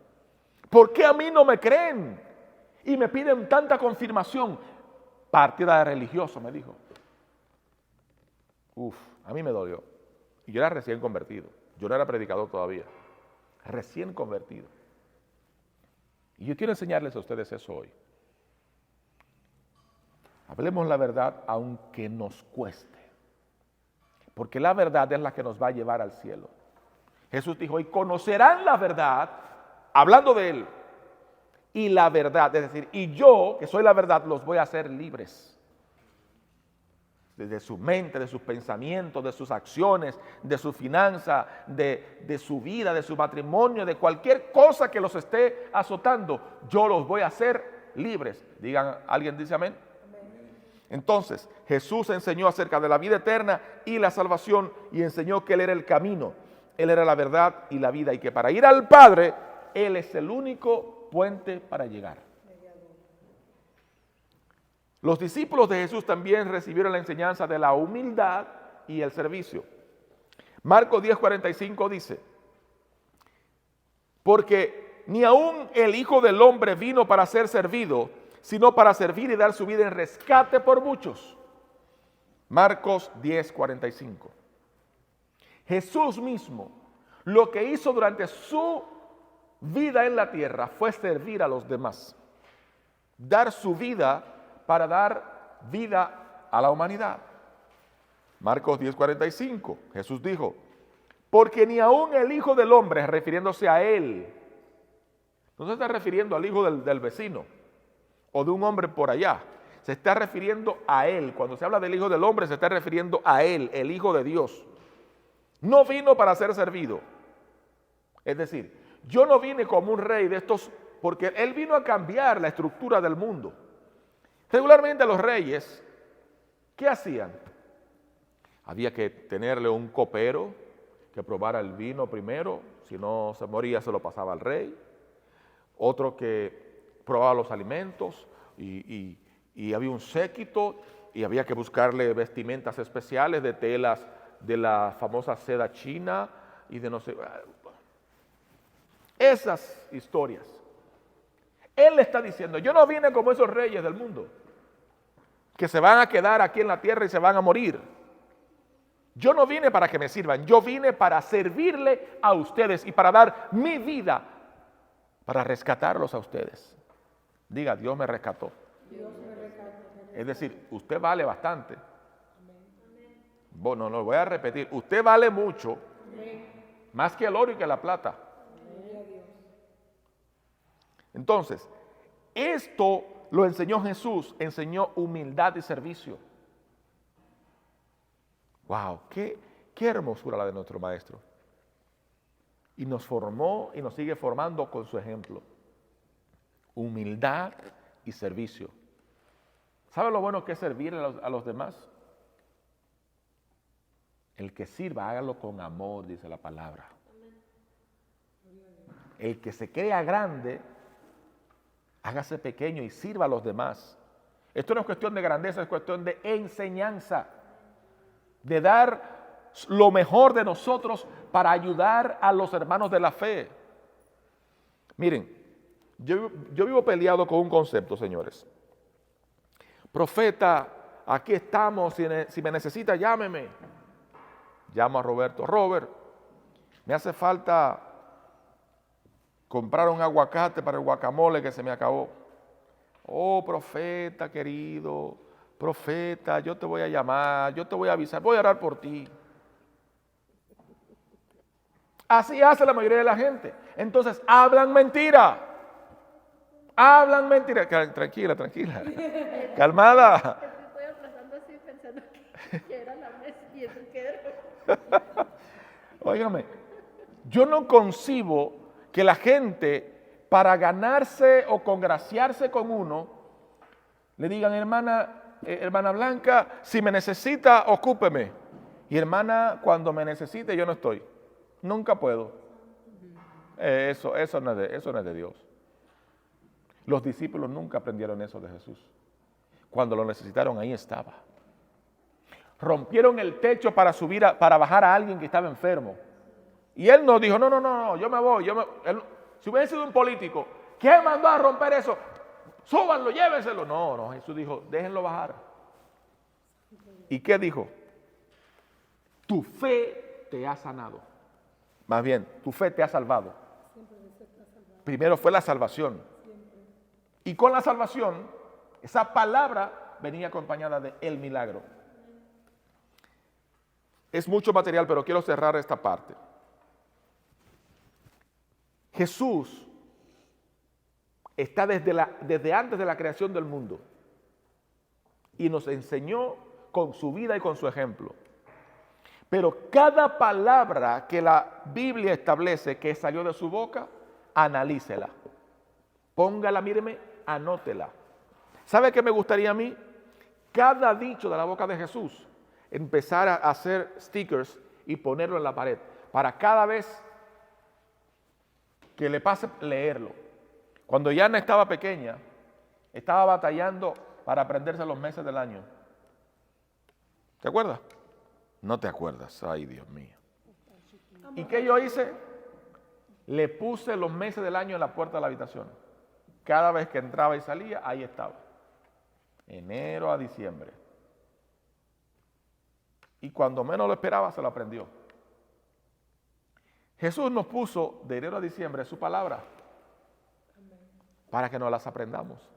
¿Por qué a mí no me creen? Y me piden tanta confirmación. Partida de religioso, me dijo. A mí me dolió. Y yo era recién convertido. Yo no era predicador todavía. Recién convertido. Y yo quiero enseñarles a ustedes eso hoy. Hablemos la verdad aunque nos cueste. Porque la verdad es la que nos va a llevar al cielo. Jesús dijo, y conocerán la verdad, hablando de Él. Y la verdad, es decir, y yo, que soy la verdad, los voy a hacer libres. De su mente, de sus pensamientos, de sus acciones, de su finanza, de su vida, de su matrimonio, de cualquier cosa que los esté azotando. Yo los voy a hacer libres. Digan, ¿alguien dice amén? Entonces, Jesús enseñó acerca de la vida eterna y la salvación y enseñó que Él era el camino, Él era la verdad y la vida y que para ir al Padre, Él es el único puente para llegar. Los discípulos de Jesús también recibieron la enseñanza de la humildad y el servicio. Marcos 10:45 dice, porque ni aun el Hijo del Hombre vino para ser servido, sino para servir y dar su vida en rescate por muchos. Marcos 10:45. Jesús mismo Lo que hizo durante su vida en la tierra fue servir a los demás. Dar su vida para dar vida a la humanidad. Marcos 10:45, Jesús dijo, porque ni aun el Hijo del Hombre, refiriéndose a Él, no se está refiriendo al hijo del vecino o de un hombre por allá, se está refiriendo a Él. Cuando se habla del Hijo del Hombre se está refiriendo a Él, el Hijo de Dios. No vino para ser servido. Es decir, yo no vine como un rey de estos, porque Él vino a cambiar la estructura del mundo. Regularmente los reyes, ¿qué hacían? Había que tenerle un copero que probara el vino primero, si no se moría se lo pasaba al rey. Otro que probaba los alimentos y había un séquito y había que buscarle vestimentas especiales de telas de la famosa seda china y de no sé, esas historias. Él le está diciendo, yo no vine como esos reyes del mundo, que se van a quedar aquí en la tierra y se van a morir. Yo no vine para que me sirvan, yo vine para servirle a ustedes y para dar mi vida para rescatarlos a ustedes. Diga, Dios me rescató. Dios me rescató. Es decir, usted vale bastante. Bueno, no lo voy a repetir. Usted vale mucho, más que el oro y que la plata. Entonces, esto lo enseñó Jesús, enseñó humildad y servicio. Wow, qué hermosura la de nuestro Maestro. Y nos formó y nos sigue formando con su ejemplo. Humildad y servicio. ¿Sabe lo bueno que es servir a los demás? El que sirva, hágalo con amor, dice la palabra. El que se crea grande, hágase pequeño y sirva a los demás. Esto no es cuestión de grandeza, es cuestión de enseñanza. De dar lo mejor de nosotros para ayudar a los hermanos de la fe. Miren, yo vivo peleado con un concepto, señores. Profeta, aquí estamos, si me necesita, llámeme. Llamo a Roberto. Robert, me hace falta comprar un aguacate para el guacamole que se me acabó. Oh, profeta querido, profeta, yo te voy a llamar, yo te voy a avisar, voy a orar por ti. Así hace la mayoría de la gente. Entonces, hablan mentira. Hablan mentira. Tranquila, tranquila. Calmada. Estoy aplazando así pensando que era la mesa y eso que era. Óigame, yo no concibo que la gente, para ganarse o congraciarse con uno, le digan, hermana Blanca, si me necesita, ocúpeme. Y hermana, cuando me necesite, yo no estoy. Nunca puedo. Eso no es de Dios. Los discípulos nunca aprendieron eso de Jesús. Cuando lo necesitaron, ahí estaba. Rompieron el techo para para bajar a alguien que estaba enfermo. Y él no dijo, no, yo me voy. Si hubiera sido un político, ¿quién mandó a romper eso? Súbanlo, llévenselo. No, Jesús dijo, déjenlo bajar. ¿Y qué dijo? Tu fe te ha sanado. Más bien, tu fe te ha salvado. Primero fue la salvación. Y con la salvación, esa palabra venía acompañada de el milagro. Es mucho material, pero quiero cerrar esta parte. Jesús está desde antes de la creación del mundo y nos enseñó con su vida y con su ejemplo. Pero cada palabra que la Biblia establece que salió de su boca, analícela. Póngala, míreme, anótela. ¿Sabe qué me gustaría a mí? Cada dicho de la boca de Jesús, empezar a hacer stickers y ponerlo en la pared, para cada vez que le pase, leerlo. Cuando Yana estaba pequeña, estaba batallando para aprenderse los meses del año. ¿Te acuerdas? No te acuerdas, ay Dios mío. ¿Y qué yo hice? Le puse los meses del año en la puerta de la habitación. Cada vez que entraba y salía, ahí estaba. Enero a diciembre. Y cuando menos lo esperaba, se lo aprendió. Jesús nos puso de enero a diciembre su palabra para que nos las aprendamos.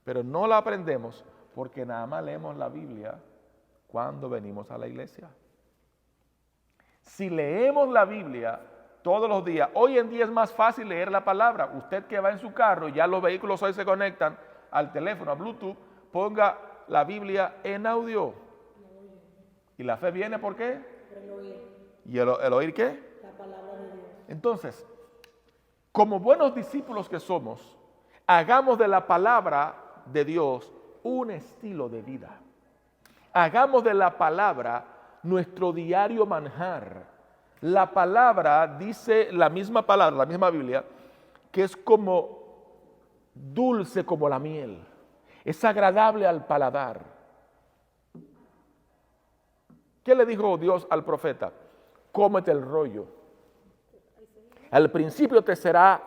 Pero no la aprendemos porque nada más leemos la Biblia cuando venimos a la iglesia. Si leemos la Biblia todos los días, hoy en día es más fácil leer la palabra. Usted que va en su carro, ya los vehículos hoy se conectan al teléfono, a Bluetooth, ponga la Biblia en audio. ¿Y la fe viene por qué? Por el oír ¿Y el oír qué? la palabra de Dios. Entonces, como buenos discípulos que somos, hagamos de la palabra de Dios un estilo de vida. Hagamos de la palabra nuestro diario manjar. La palabra, dice la misma palabra, la misma Biblia, que es como dulce como la miel. Es agradable al paladar. ¿Qué le dijo Dios al profeta? Cómete el rollo. Al principio te será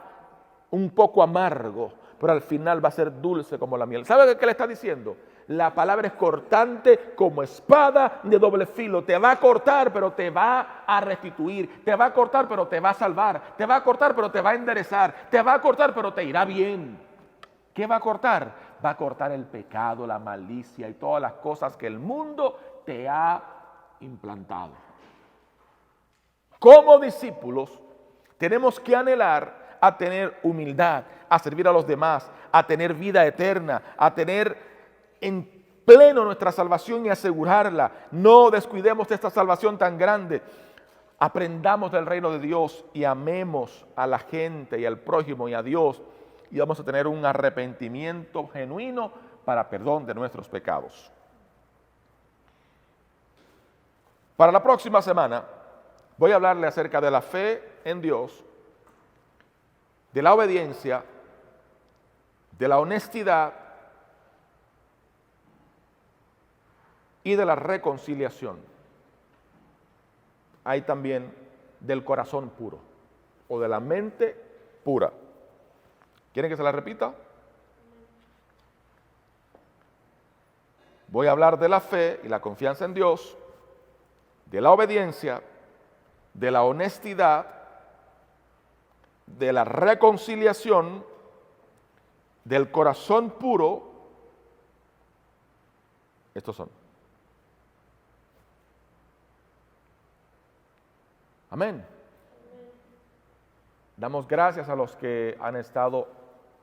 un poco amargo, pero al final va a ser dulce como la miel. ¿Sabe qué le está diciendo? La palabra es cortante como espada de doble filo. Te va a cortar, pero te va a restituir. Te va a cortar, pero te va a salvar. Te va a cortar, pero te va a enderezar. Te va a cortar, pero te irá bien. ¿Qué va a cortar? Va a cortar el pecado, la malicia y todas las cosas que el mundo te ha implantado. Como discípulos, tenemos que anhelar a tener humildad, a servir a los demás, a tener vida eterna, a tener en pleno nuestra salvación y asegurarla. No descuidemos de esta salvación tan grande. Aprendamos del reino de Dios y amemos a la gente y al prójimo y a Dios, y vamos a tener un arrepentimiento genuino para perdón de nuestros pecados. Para la próxima semana voy a hablarle acerca de la fe en Dios, de la obediencia, de la honestidad y de la reconciliación. Hay también del corazón puro o de la mente pura. ¿Quieren que se la repita? Voy a hablar de la fe y la confianza en Dios, de la obediencia, de la honestidad, de la reconciliación, del corazón puro. Estos son. Amén. Damos gracias a los que han estado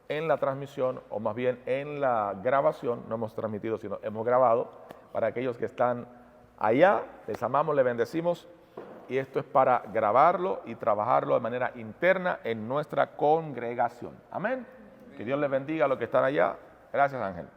en la transmisión, o más bien en la grabación. No hemos transmitido, sino hemos grabado. Para aquellos que están allá, les amamos, les bendecimos. Y esto es para grabarlo y trabajarlo de manera interna en nuestra congregación. Amén. Que Dios les bendiga a los que están allá. Gracias, Ángel.